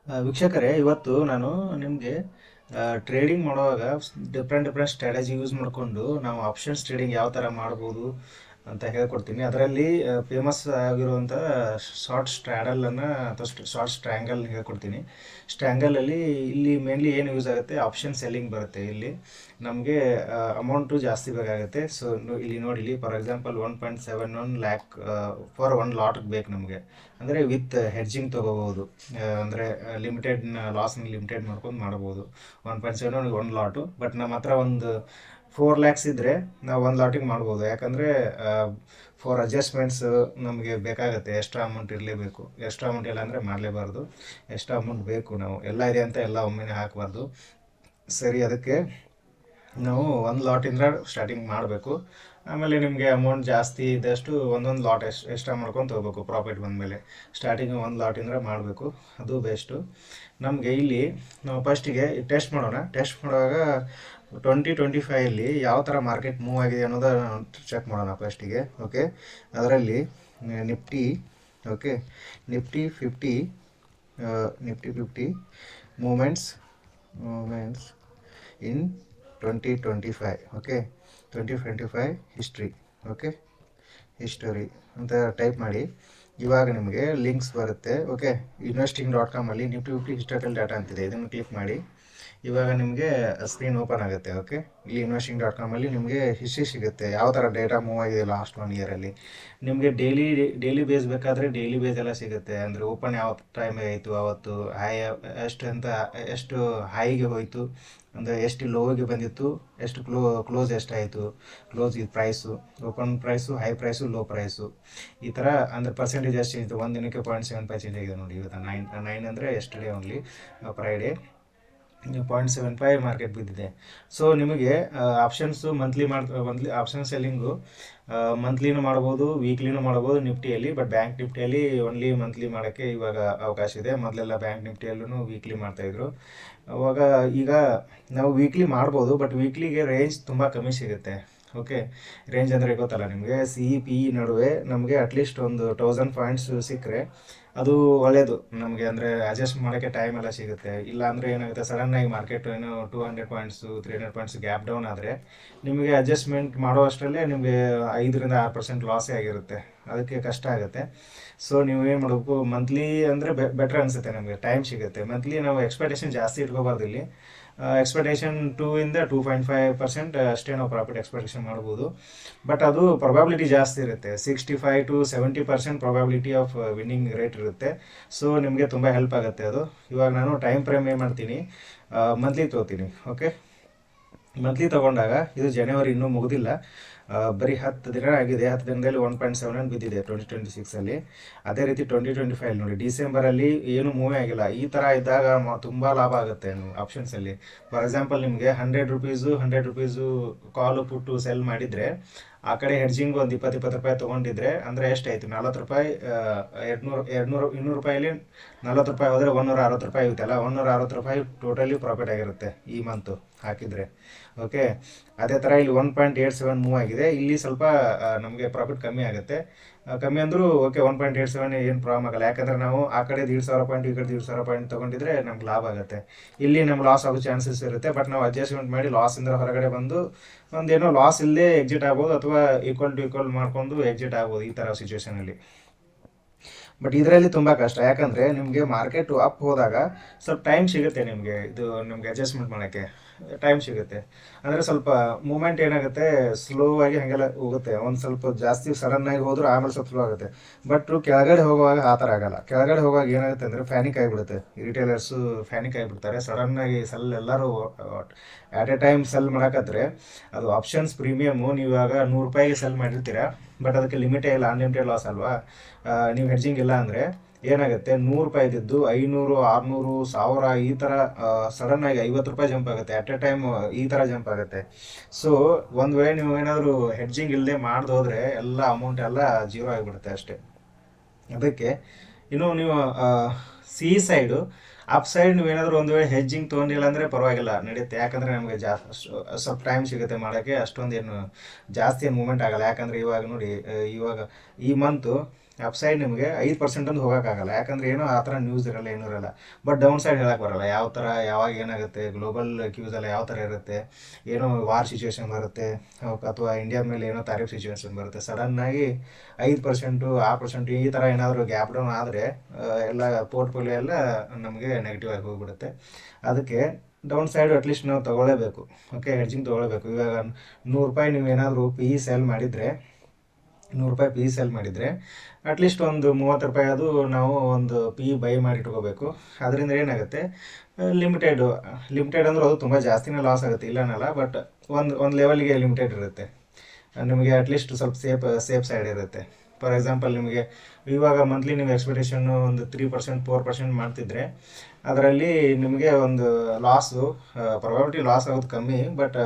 ವೀಕ್ಷಕರೇ, ಇವತ್ತು ನಾನು ನಿಮಗೆ ಟ್ರೇಡಿಂಗ್ ಮಾಡುವಾಗ ಡಿಫ್ರೆಂಟ್ ಸ್ಟ್ರಾಟಜಿ ಯೂಸ್ ಮಾಡಿಕೊಂಡು ನಾವು ಆಪ್ಷನ್ಸ್ ಟ್ರೇಡಿಂಗ್ ಯಾವ ಥರ ಮಾಡ್ಬೋದು ಅಂತ ಹೇಳ್ಕೊಡ್ತೀನಿ. ಅದರಲ್ಲಿ ಫೇಮಸ್ ಆಗಿರುವಂಥ ಶಾರ್ಟ್ ಸ್ಟ್ರ್ಯಾಡಲನ್ನು ಅಥವಾ ಶಾರ್ಟ್ ಸ್ಟ್ರ್ಯಾಂಗಲ್ ಹೇಳ್ಕೊಡ್ತೀನಿ. ಸ್ಟ್ರ್ಯಾಂಗಲಲ್ಲಿ ಇಲ್ಲಿ ಮೇನ್ಲಿ ಏನು ಯೂಸ್ ಆಗುತ್ತೆ, ಆಪ್ಷನ್ ಸೆಲ್ಲಿಂಗ್ ಬರುತ್ತೆ. ಇಲ್ಲಿ ನಮಗೆ ಅಮೌಂಟು ಜಾಸ್ತಿ ಬೇಕಾಗುತ್ತೆ. ಸೊ ಇಲ್ಲಿ ನೋಡಿ, ಇಲ್ಲಿ for example 1.71 lakh for one ಲಾಟ್ಗೆ ಬೇಕು ನಮಗೆ. ಅಂದರೆ ವಿತ್ ಹೆಡ್ಜಿಂಗ್ ತೊಗೋಬೋದು. ಅಂದರೆ ಲಾಸ್ನ ಲಿಮಿಟೆಡ್ ಮಾಡ್ಕೊಂಡು ಮಾಡ್ಬೋದು. 1.7 ಒಂದು ಲಾಟು. ಬಟ್ ನಮ್ಮ ಹತ್ರ ಒಂದು 4 ಲ್ಯಾಕ್ಸ್ ಇದ್ದರೆ ನಾವು ಒಂದು ಲಾಟಿಗೆ ಮಾಡ್ಬೋದು. ಯಾಕಂದರೆ ಫಾರ್ ಅಡ್ಜಸ್ಟ್ಮೆಂಟ್ಸ್ ನಮಗೆ ಬೇಕಾಗುತ್ತೆ. ಎಕ್ಸ್ಟ್ರಾ ಅಮೌಂಟ್ ಇರಲೇಬೇಕು. ಎಕ್ಸ್ಟ್ರಾ ಅಮೌಂಟ್ ಇಲ್ಲ ಅಂದರೆ ಮಾಡಲೇಬಾರ್ದು. ಎಕ್ಸ್ಟ್ರಾ ಅಮೌಂಟ್ ಬೇಕು. ನಾವು ಎಲ್ಲ ಇದೆ ಅಂತ ಎಲ್ಲ ಒಮ್ಮೆನೇ ಹಾಕಬಾರ್ದು. ಸರಿ, ಅದಕ್ಕೆ ನಾವು ಒಂದು ಲಾಟಿಂದ ಸ್ಟಾರ್ಟಿಂಗ್ ಮಾಡಬೇಕು. ಆಮೇಲೆ ನಿಮಗೆ ಅಮೌಂಟ್ ಜಾಸ್ತಿ ಇದ್ದಷ್ಟು ಒಂದೊಂದು ಲಾಟ್ ಎಕ್ಸ್ಟ್ರಾ ಮಾಡ್ಕೊಂಡು ತೊಗೋಬೇಕು. ಪ್ರಾಫಿಟ್ ಬಂದಮೇಲೆ ಸ್ಟಾರ್ಟಿಂಗ್ ಒಂದು ಲಾಟಿಂದ ಮಾಡಬೇಕು, ಅದು ಬೆಸ್ಟು. ನಮಗೆ ಇಲ್ಲಿ ನಾವು ಫಸ್ಟಿಗೆ ಟೆಸ್ಟ್ ಮಾಡೋಣ. ಟೆಸ್ಟ್ ಮಾಡುವಾಗ 2025 ಯಾವ ಥರ ಮಾರ್ಕೆಟ್ ಮೂವ್ ಆಗಿದೆ ಅನ್ನೋದನ್ನು ಚೆಕ್ ಮಾಡೋಣ ಫಸ್ಟಿಗೆ. ಓಕೆ, ಅದರಲ್ಲಿ ನಿಫ್ಟಿ, ಓಕೆ, ನಿಫ್ಟಿ 50 ಮೂಮೆಂಟ್ಸ್ ಇನ್ 2025. Okay, 2025 history. ಓಕೆ, ಹಿಸ್ಟರಿ ಅಂತ ಟೈಪ್ ಮಾಡಿ. ಇವಾಗ ನಿಮಗೆ ಲಿಂಕ್ಸ್ ಬರುತ್ತೆ. Okay, investing.com Nifty 50 historical data ಅಂತಿದೆ. ಇದನ್ನು ಕ್ಲಿಕ್ ಮಾಡಿ. ಇವಾಗ ನಿಮಗೆ ಸ್ಕ್ರೀನ್ ಓಪನ್ ಆಗುತ್ತೆ. ಓಕೆ, ಇಲ್ಲಿ investing.com ನಿಮಗೆ ಹಿಸ್ಟ್ರಿ ಸಿಗುತ್ತೆ, ಯಾವ ಥರ ಡೇಟಾ ಮೂವ್ ಆಗಿದೆ ಲಾಸ್ಟ್ 1 ಇಯರಲ್ಲಿ. ನಿಮಗೆ ಡೈಲಿ ಬೇಸ್ ಬೇಕಾದರೆ ಡೈಲಿ ಬೇಸ್ ಎಲ್ಲ ಸಿಗುತ್ತೆ. ಅಂದರೆ ಓಪನ್ ಯಾವ ಟೈಮಿಗೆ ಆಯಿತು, ಅವತ್ತು ಹೈ ಎಷ್ಟು ಹೈಗೆ ಹೋಯಿತು, ಅಂದರೆ ಎಷ್ಟು ಲೋಗೆ ಬಂದಿತ್ತು, ಎಷ್ಟು ಕ್ಲೋಸ್ ಎಷ್ಟಾಯಿತು, ಕ್ಲೋಸ್ ಇದು price, open price, high price, low price, ಈ ಥರ. ಅಂದರೆ ಪರ್ಸೆಂಟೇಜ್ ಎಷ್ಟು ಇತ್ತು, ಒಂದು ದಿನಕ್ಕೆ 0.75 ಆಗಿದೆ ನೋಡಿ. ಇವತ್ತು 9 ಅಂದರೆ ಎಸ್ಟರ್ಡೇ ಓನ್ಲಿ, ಫ್ರೈಡೇ 0.75 ಮಾರ್ಕೆಟ್ ಬಿದ್ದಿದೆ. ಸೊ ನಿಮಗೆ ಆಪ್ಷನ್ಸು ಮಂತ್ಲಿ ಆಪ್ಷನ್ ಸೆಲ್ಲಿಂಗು ಮಂತ್ಲಿನೂ ಮಾಡ್ಬೋದು, ವೀಕ್ಲಿನೂ ಮಾಡ್ಬೋದು ನಿಫ್ಟಿಯಲ್ಲಿ. ಬಟ್ ಬ್ಯಾಂಕ್ ನಿಫ್ಟಿಯಲ್ಲಿ ಓನ್ಲಿ ಮಂತ್ಲಿ ಮಾಡೋಕ್ಕೆ ಇವಾಗ ಅವಕಾಶ ಇದೆ. ಮೊದಲೆಲ್ಲ ಬ್ಯಾಂಕ್ ನಿಫ್ಟಿಯಲ್ಲೂ ವೀಕ್ಲಿ ಮಾಡ್ತಾಯಿದ್ರು. ಅವಾಗ ಈಗ ನಾವು ವೀಕ್ಲಿ ಮಾಡ್ಬೋದು, ಬಟ್ ವೀಕ್ಲಿಗೆ ರೇಂಜ್ ತುಂಬ ಕಮ್ಮಿ ಸಿಗುತ್ತೆ. ಓಕೆ, ರೇಂಜ್ ಅಂದರೆ ಗೊತ್ತಲ್ಲ ನಿಮಗೆ, CPE ನಡುವೆ ನಮಗೆ ಅಟ್ಲೀಸ್ಟ್ ಒಂದು 1000 ಪಾಯಿಂಟ್ಸ್ ಸಿಕ್ಕರೆ ಅದು ಒಳ್ಳೆಯದು ನಮಗೆ. ಅಂದರೆ ಅಡ್ಜಸ್ಟ್ ಮಾಡೋಕ್ಕೆ ಟೈಮ್ ಎಲ್ಲ ಸಿಗುತ್ತೆ. ಇಲ್ಲ ಅಂದರೆ ಏನಾಗುತ್ತೆ, ಸಡನ್ನಾಗಿ ಮಾರ್ಕೆಟ್ ಏನೋ 200 ಪಾಯಿಂಟ್ಸು 300 ಪಾಯಿಂಟ್ಸ್ ಗ್ಯಾಪ್ ಡೌನ್ ಆದರೆ ನಿಮಗೆ ಅಡ್ಜಸ್ಟ್ಮೆಂಟ್ ಮಾಡೋ ಅಷ್ಟರಲ್ಲೇ ನಿಮಗೆ 5-6% ಲಾಸೇ ಆಗಿರುತ್ತೆ. ಅದಕ್ಕೆ ಕಷ್ಟ ಆಗುತ್ತೆ. ಸೊ ನೀವು ಏನು ಮಾಡಬೇಕು, ಮಂತ್ಲಿ ಅಂದರೆ ಬೆಟ್ರ್ ಅನಿಸುತ್ತೆ, ನಮಗೆ ಟೈಮ್ ಸಿಗುತ್ತೆ. ಮಂತ್ಲಿ ನಾವು ಎಕ್ಸ್ಪೆಕ್ಟೇಷನ್ ಜಾಸ್ತಿ ಇಟ್ಕೋಬಾರ್ದು. ಇಲ್ಲಿ ಎಕ್ಸ್ಪೆಕ್ಟೇಷನ್ 2-5% ಅಷ್ಟೇ ನಾವು ಪ್ರಾಫಿಟ್ ಎಕ್ಸ್ಪೆಕ್ಟೇಷನ್ ಮಾಡ್ಬೋದು. ಬಟ್ ಅದು ಪ್ರೊಬಾಬಿಲಿಟಿ ಜಾಸ್ತಿ ಇರುತ್ತೆ. 65-70% ಪ್ರೊಬಾಬಿಲಿಟಿ ಆಫ್ ವಿನ್ನಿಂಗ್ ರೇಟ್ ಇರುತ್ತೆ. ಸೊ ನಿಮಗೆ ತುಂಬ ಹೆಲ್ಪ್ ಆಗುತ್ತೆ ಅದು. ಇವಾಗ ನಾನು ಟೈಮ್ ಫ್ರೇಮ್ ಏನು ಮಾಡ್ತೀನಿ, ಮಂತ್ಲಿ ತೊಗೋತೀನಿ. ಓಕೆ, ಮಂತ್ಲಿ ತೊಗೊಂಡಾಗ ಇದು ಜನವರಿ ಇನ್ನೂ ಮುಗಿದಿಲ್ಲ, ಬರೀ 10 ದಿನ ಆಗಿದೆ. 10 ದಿನದಲ್ಲಿ 1.7 ಬಿದ್ದಿದೆ 2026. ಅದೇ ರೀತಿ 2025 ನೋಡಿ, ಡಿಸೆಂಬರಲ್ಲಿ ಏನು ಮೂವೇ ಆಗಿಲ್ಲ. ಈ ಥರ ಇದ್ದಾಗ ತುಂಬ ಲಾಭ ಆಗುತ್ತೆ ಆಪ್ಷನ್ಸಲ್ಲಿ. ಫಾರ್ ಎಕ್ಸಾಂಪಲ್ ನಿಮಗೆ 100 ರೂಪೀಸು ಕಾಲು ಪುಟ್ಟು ಸೆಲ್ ಮಾಡಿದರೆ, ಆ ಕಡೆ ಹೆಡ್ಜಿಂಗ್ ಒಂದು 20 ರೂಪಾಯಿ ತೊಗೊಂಡಿದ್ರೆ ಅಂದರೆ ಎಷ್ಟಾಯಿತು, 40 ರೂಪಾಯಿ. 200 ರೂಪಾಯಲ್ಲಿ 40 ರೂಪಾಯಿ ಹೋದರೆ 160 ರೂಪಾಯಿ ಇರುತ್ತಲ್ಲ, 160 ರೂಪಾಯಿ ಟೋಟಲಿ ಪ್ರಾಫಿಟ್ ಆಗಿರುತ್ತೆ ಈ ಮಂತು ಹಾಕಿದರೆ. ಓಕೆ, ಅದೇ ಥರ ಇಲ್ಲಿ 1.87 ಮೂವ್ ಆಗಿದೆ. ಇಲ್ಲಿ ಸ್ವಲ್ಪ ನಮಗೆ ಪ್ರಾಫಿಟ್ ಕಮ್ಮಿ ಆಗುತ್ತೆ. ಕಮ್ಮಿ ಅಂದರೂ ಓಕೆ, 1.87 ಏನು ಪ್ರಾಬ್ಲಮ್ ಆಗಲ್ಲ. ಯಾಕಂದರೆ ನಾವು ಆ ಕಡೆ 1,500 ಪಾಯಿಂಟ್, ಈ ಕಡೆ 1,500 ಪಾಯಿಂಟ್ ತೊಗೊಂಡಿದ್ರೆ ನಮ್ಗೆ ಲಾಭ ಆಗುತ್ತೆ. ಇಲ್ಲಿ ನಮ್ಗೆ ಲಾಸ್ ಆಗೋ ಚಾನ್ಸಸ್ ಇರುತ್ತೆ. ಬಟ್ ನಾವು ಅಡ್ಜಸ್ಟ್ಮೆಂಟ್ ಮಾಡಿ ಲಾಸಿಂದ ಹೊರಗಡೆ ಬಂದು ಒಂದೇನೋ ಲಾಸ್ ಇಲ್ಲದೆ ಎಕ್ಸಿಟ್ ಆಗ್ಬೋದು, ಅಥವಾ ಈಕ್ವಲ್ ಟು ಈಕ್ವಲ್ ಮಾಡ್ಕೊಂಡು ಎಕ್ಸಿಟ್ ಆಗ್ಬೋದು ಈ ಥರ ಸಿಚುವೇಷನಲ್ಲಿ. ಬಟ್ ಇದರಲ್ಲಿ ತುಂಬ ಕಷ್ಟ. ಯಾಕಂದರೆ ನಿಮಗೆ ಮಾರ್ಕೆಟು ಅಪ್ ಹೋದಾಗ ಸ್ವಲ್ಪ ಟೈಮ್ ಸಿಗುತ್ತೆ ನಿಮಗೆ, ನಿಮಗೆ ಅಡ್ಜಸ್ಟ್ಮೆಂಟ್ ಮಾಡೋಕ್ಕೆ ಟೈಮ್ ಸಿಗುತ್ತೆ. ಅಂದರೆ ಸ್ವಲ್ಪ ಮೂಮೆಂಟ್ ಏನಾಗುತ್ತೆ, ಸ್ಲೋ ಆಗಿ ಹಾಗೆಲ್ಲ ಹೋಗುತ್ತೆ. ಒಂದು ಸ್ವಲ್ಪ ಜಾಸ್ತಿ ಸಡನ್ನಾಗಿ ಹೋದರೂ ಆಮೇಲೆ ಸ್ವಲ್ಪ ಸ್ಲೋ ಆಗುತ್ತೆ. ಬಟ್ ಕೆಳಗಡೆ ಹೋಗುವಾಗ ಆ ಥರ ಆಗಲ್ಲ. ಕೆಳಗಡೆ ಹೋಗುವಾಗ ಏನಾಗುತ್ತೆ ಅಂದರೆ ಫ್ಯಾನಿಕ್ ಆಗಿಬಿಡುತ್ತೆ. ರಿಟೇಲರ್ಸು ಫ್ಯಾನಿಕ್ ಆಗಿಬಿಡ್ತಾರೆ. ಸಡನ್ನಾಗಿ ಸೆಲ್ ಎಲ್ಲರೂ ಆಟ್ ಎ ಟೈಮ್ ಸೆಲ್ ಮಾಡೋಕ್ಕಾದ್ರೆ, ಅದು ಆಪ್ಷನ್ಸ್ ಪ್ರೀಮಿಯಮು ನೀವು ಇವಾಗ 100 ರೂಪಾಯಿಗೆ ಸೆಲ್ ಮಾಡಿರ್ತೀರ. ಬಟ್ ಅದಕ್ಕೆ ಲಿಮಿಟೇ ಇಲ್ಲ, ಅನ್ಲಿಮಿಟೆಡ್ ಲಾಸ್ ಅಲ್ವಾ. ನೀವು ಹೆಡ್ಜಿಂಗ್ ಇಲ್ಲ ಅಂದರೆ ಏನಾಗುತ್ತೆ, 100 ರೂಪಾಯಿ ಇದ್ದಿದ್ದು 500, 600, 1000 ಈ ಥರ ಸಡನ್ನಾಗಿ 50 ರೂಪಾಯಿ ಜಂಪ್ ಆಗುತ್ತೆ. ಅಟ್ ಎ ಟೈಮ್ ಈ ಥರ ಜಂಪ್ ಆಗುತ್ತೆ. ಸೊ ಒಂದು ವೇಳೆ ನೀವು ಏನಾದರೂ ಹೆಡ್ಜಿಂಗ್ ಇಲ್ಲದೆ ಹೋದರೆ ಎಲ್ಲ ಅಮೌಂಟ್ ಎಲ್ಲ ಜೀರೋ ಆಗಿಬಿಡುತ್ತೆ ಅಷ್ಟೇ. ಅದಕ್ಕೆ ಇನ್ನು ನೀವು ಸೈಡು ಅಪ್ ಸೈಡ್ ನೀವೇನಾದರೂ ಒಂದು ವೇಳೆ ಹೆಡ್ಜಿಂಗ್ ತೊಗೊಂಡಿಲ್ಲ ಅಂದರೆ ಪರವಾಗಿಲ್ಲ, ನಡೆಯುತ್ತೆ. ಯಾಕಂದರೆ ನಮಗೆ ಸ್ವಲ್ಪ ಟೈಮ್ ಸಿಗುತ್ತೆ ಮಾಡೋಕ್ಕೆ. ಅಷ್ಟೊಂದೇನು ಜಾಸ್ತಿ ಏನು ಮೂಮೆಂಟ್ ಆಗಲ್ಲ. ಯಾಕಂದರೆ ಇವಾಗ ನೋಡಿ, ಇವಾಗ ಈ ಮಂತು ಅಪ್ಸೈಡ್ ನಿಮಗೆ 5% ಅಂತ ಹೋಗೋಕ್ಕಾಗಲ್ಲ, ಯಾಕಂದ್ರೆ ಏನೋ ಆ ಥರ ನ್ಯೂಸ್ ಇರಲ್ಲ, ಏನೂ ಇರಲ್ಲ. ಬಟ್ ಡೌನ್ ಸೈಡ್ ಹೇಳಕ್ಕೆ ಬರಲ್ಲ, ಯಾವ ಥರ ಯಾವಾಗ ಏನಾಗುತ್ತೆ, ಗ್ಲೋಬಲ್ ಕ್ಯೂಸ್ ಎಲ್ಲ ಯಾವ ಥರ ಇರುತ್ತೆ, ಏನೋ ವಾರ್ ಸಿಚುವೇಶನ್ ಬರುತ್ತೆ, ಅಥವಾ ಇಂಡಿಯಾ ಮೇಲೆ ಏನೋ ತಾರೀಫ್ ಸಿಚುವೇಶನ್ ಬರುತ್ತೆ, ಸಡನ್ನಾಗಿ 5% ಈ ಥರ ಏನಾದರೂ ಗ್ಯಾಪ್ ಡೌನ್ ಆದರೆ ಎಲ್ಲ ಪೋರ್ಟ್ಫೋಲಿಯೋ ಎಲ್ಲ ನಮಗೆ ನೆಗೆಟಿವ್ ಆಗಿ ಹೋಗಿಬಿಡುತ್ತೆ. ಅದಕ್ಕೆ ಡೌನ್ ಸೈಡ್ ಅಟ್ಲೀಸ್ಟ್ ನಾವು ತೊಗೊಳ್ಳೇಬೇಕು. Okay, hedging ತೊಗೊಳ್ಳೇಬೇಕು. ಇವಾಗ ₹100 ನೀವು ಏನಾದರೂ ಪಿ ಇ ಸೇಲ್ ಮಾಡಿದರೆ, ₹100 ಪಿ ಇ ಸೇಲ್ ಮಾಡಿದರೆ ಅಟ್ಲೀಸ್ಟ್ ಒಂದು ₹30 ಅದು ನಾವು ಒಂದು ಪಿ ಇ ಬೈ ಮಾಡಿ ಇಟ್ಕೋಬೇಕು. ಅದರಿಂದ ಏನಾಗುತ್ತೆ, ಲಿಮಿಟೆಡ್ ಅಂದ್ರೆ ಅದು ತುಂಬ ಜಾಸ್ತಿನೇ ಲಾಸ್ ಆಗುತ್ತೆ, ಇಲ್ಲ ಅನ್ನಲ್ಲ. ಬಟ್ ಒಂದು ಲೆವೆಲ್ಗೆ ಲಿಮಿಟೆಡ್ ಇರುತ್ತೆ, ನಿಮಗೆ ಅಟ್ಲೀಸ್ಟ್ ಸ್ವಲ್ಪ ಸೇಫ್ ಸೈಡ್ ಇರುತ್ತೆ. ಫಾರ್ ಎಕ್ಸಾಂಪಲ್, ನಿಮಗೆ ಇವಾಗ ಮಂತ್ಲಿ ನೀವು ಎಕ್ಸ್ಪೆಕ್ಟೇಷನ್ನು ಒಂದು 3% 4% ಮಾಡ್ತಿದ್ರೆ, ಅದರಲ್ಲಿ ನಿಮಗೆ ಒಂದು ಲಾಸು ಪ್ರಾಬಬಿಲಿಟಿ ಲಾಸ್ ಆಗೋದು ಕಮ್ಮಿ, ಬಟ್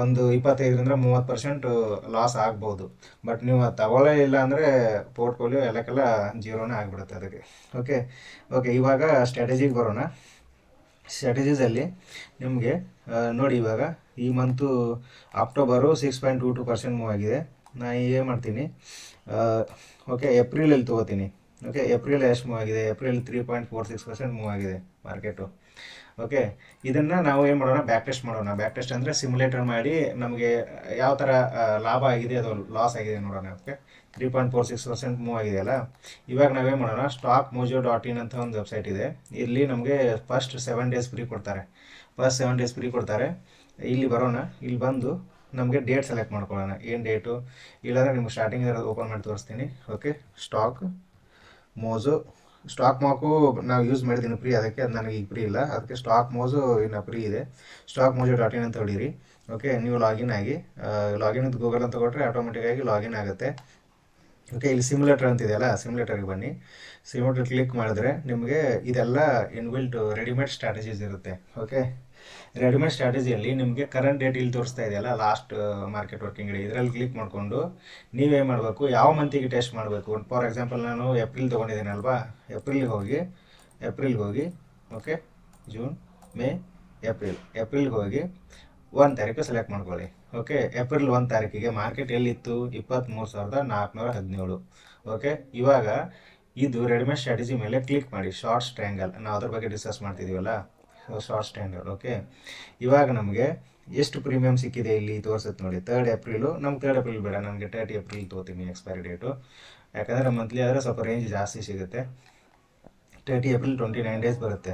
ಒಂದು 25-30% ಲಾಸ್ ಆಗ್ಬೋದು. ಬಟ್ ನೀವು ಅದು ತಗೊಳ್ಳೇ ಇಲ್ಲ ಅಂದರೆ ಪೋರ್ಟ್ಫೋಲಿಯೋ ಎಲ್ಲಕ್ಕೆಲ್ಲ ಜೀರೋನೇ ಆಗಿಬಿಡುತ್ತೆ ಅದಕ್ಕೆ. ಓಕೆ, ಇವಾಗ ಸ್ಟ್ರಾಟಜಿಗೆ ಬರೋಣ. ಸ್ಟ್ರಾಟಜೀಸಲ್ಲಿ ನಿಮಗೆ ನೋಡಿ, ಇವಾಗ ಈ ಮಂತು ಅಕ್ಟೋಬರು 6.22% ಮೂವ್ ಆಗಿದೆ. ನಾನು ಏನು ಮಾಡ್ತೀನಿ, ಓಕೆ, ಏಪ್ರಿಲಲ್ಲಿ ತೊಗೋತೀನಿ. ಓಕೆ, ಏಪ್ರಿಲ್ ಎಷ್ಟು ಮೂವ್ ಆಗಿದೆ, ಏಪ್ರಿಲ್ 3.46% ಮೂವ್ ಆಗಿದೆ ಮಾರ್ಕೆಟು. ಓಕೆ, ಇದನ್ನು ನಾವು ಏನು ಮಾಡೋಣ, ಬ್ಯಾಕ್ ಟೆಸ್ಟ್ ಮಾಡೋಣ. ಬ್ಯಾಕ್ ಟೆಸ್ಟ್ ಅಂದರೆ ಸಿಮ್ಯುಲೇಟರ್ ಮಾಡಿ ನಮಗೆ ಯಾವ ಥರ ಲಾಭ ಆಗಿದೆ ಅದು ಲಾಸ್ ಆಗಿದೆ ನೋಡೋಣ. ಓಕೆ, 3.46% ಮೂವ್ ಆಗಿದೆಯಲ್ಲ. ಇವಾಗ ನಾವೇನು ಮಾಡೋಣ, stockmojo.in ಅಂತ ಒಂದು ವೆಬ್ಸೈಟ್ ಇದೆ. ಇಲ್ಲಿ ನಮಗೆ ಫಸ್ಟ್ 7 days ಫ್ರೀ ಕೊಡ್ತಾರೆ. ಇಲ್ಲಿ ಬರೋಣ. ಇಲ್ಲಿ ಬಂದು ನಮಗೆ ಡೇಟ್ ಸೆಲೆಕ್ಟ್ ಮಾಡ್ಕೊಳ್ಳೋಣ, ಏನು ಡೇಟು. ಇಲ್ಲಾಂದರೆ ನಿಮ್ಗೆ ಸ್ಟಾರ್ಟಿಂಗ್ ಓಪನ್ ಮಾಡಿ ತೋರಿಸ್ತೀನಿ. ಓಕೆ, ಸ್ಟಾಕ್ ಮಾಕು ನಾವು ಯೂಸ್ ಮಾಡಿದ್ದೀನಿ ಫ್ರೀ, ಅದಕ್ಕೆ ಅದು ನನಗೆ ಈಗ ಫ್ರೀ ಇಲ್ಲ, ಅದಕ್ಕೆ ಸ್ಟಾಕ್ ಮೋಜು ಇನ್ನು ಫ್ರೀ ಇದೆ. stockmojo.in ಅಂತ ಹೊಡೀರಿ. ಓಕೆ, ನೀವು ಲಾಗಿನ್ ಆಗಿ, ಲಾಗಿನ್ ಅಂತ ಗೂಗಲ್ ಅಂತ ಕೊಟ್ಟರೆ ಆಟೋಮೆಟಿಕ್ಕಾಗಿ ಲಾಗಿನ್ ಆಗುತ್ತೆ. ಓಕೆ, ಇಲ್ಲಿ ಸಿಮ್ಯುಲೇಟರ್ ಅಂತಿದೆಯಲ್ಲ, ಸಿಮ್ಯುಲೇಟರ್ಗೆ ಬನ್ನಿ. ಸಿಮ್ಯುಲೇಟರ್ ಕ್ಲಿಕ್ ಮಾಡಿದ್ರೆ ನಿಮಗೆ ಇದೆಲ್ಲ ಇನ್ಬಿಲ್ಟ್ ರೆಡಿಮೇಡ್ ಸ್ಟ್ರಾಟಜೀಸ್ ಇರುತ್ತೆ. ಓಕೆ, ರೆಡಿಮೇಡ್ ಸ್ಟ್ರಾಟಜಿಯಲ್ಲಿ ನಿಮಗೆ ಕರೆಂಟ್ ಡೇಟ್ ಇಲ್ಲಿ ತೋರಿಸ್ತಾ ಇದೆಯಲ್ಲ, ಲಾಸ್ಟ್ ಮಾರ್ಕೆಟ್ ವರ್ಕಿಂಗ್ ಡೇ, ಇದರಲ್ಲಿ ಕ್ಲಿಕ್ ಮಾಡಿಕೊಂಡು ನೀವೇನು ಮಾಡಬೇಕು, ಯಾವ ಮಂತಿಗೆ ಟೆಸ್ಟ್ ಮಾಡಬೇಕು. ಫಾರ್ ಎಕ್ಸಾಂಪಲ್, ನಾನು ಏಪ್ರಿಲ್ ತೊಗೊಂಡಿದ್ದೀನಲ್ವಾ, ಏಪ್ರಿಲ್ಗೆ ಹೋಗಿ ಓಕೆ, ಜೂನ್, ಮೇ, ಏಪ್ರಿಲ್ಗೆ ಹೋಗಿ 1 ತಾರೀಕು ಸೆಲೆಕ್ಟ್ ಮಾಡ್ಕೊಳ್ಳಿ. ಓಕೆ, ಏಪ್ರಿಲ್ 1 ತಾರೀಕಿಗೆ ಮಾರ್ಕೆಟ್ ಎಲ್ಲಿತ್ತು, 23,417. ಓಕೆ, ಇವಾಗ ಇದು ರೆಡಿಮೇಡ್ ಸ್ಟ್ರಾಟಜಿ ಮೇಲೆ ಕ್ಲಿಕ್ ಮಾಡಿ. ಶಾರ್ಟ್ಸ್ ಟ್ರಯಾಂಗಲ್, ನಾವು ಅದ್ರ ಬಗ್ಗೆ ಡಿಸ್ಕಸ್ ಮಾಡ್ತಿದ್ದೀವಲ್ಲ, ಶಾರ್ಟ್ಸ್ ಟ್ರಯಾಂಗಲ್. ಓಕೆ, ಇವಾಗ ನಮಗೆ ಎಷ್ಟು ಪ್ರೀಮಿಯಮ್ ಸಿಕ್ಕಿದೆ ಇಲ್ಲಿ ತೋರಿಸುತ್ತೆ ನೋಡಿ. 3rd ಏಪ್ರಿಲು, ನಮ್ಗೆ 3rd ಏಪ್ರಿಲ್ ಬೇಡ, ನನಗೆ 30 ಏಪ್ರಿಲ್ ತೊಗೋತೀನಿ ಎಕ್ಸ್ಪೈರಿ ಡೇಟು, ಯಾಕಂದರೆ ಮಂತ್ಲಿ ಆದರೆ ಸ್ವಲ್ಪ ರೇಂಜ್ ಜಾಸ್ತಿ ಸಿಗುತ್ತೆ. 30 ಏಪ್ರಿಲ್ 29 ಡೇಸ್ ಬರುತ್ತೆ.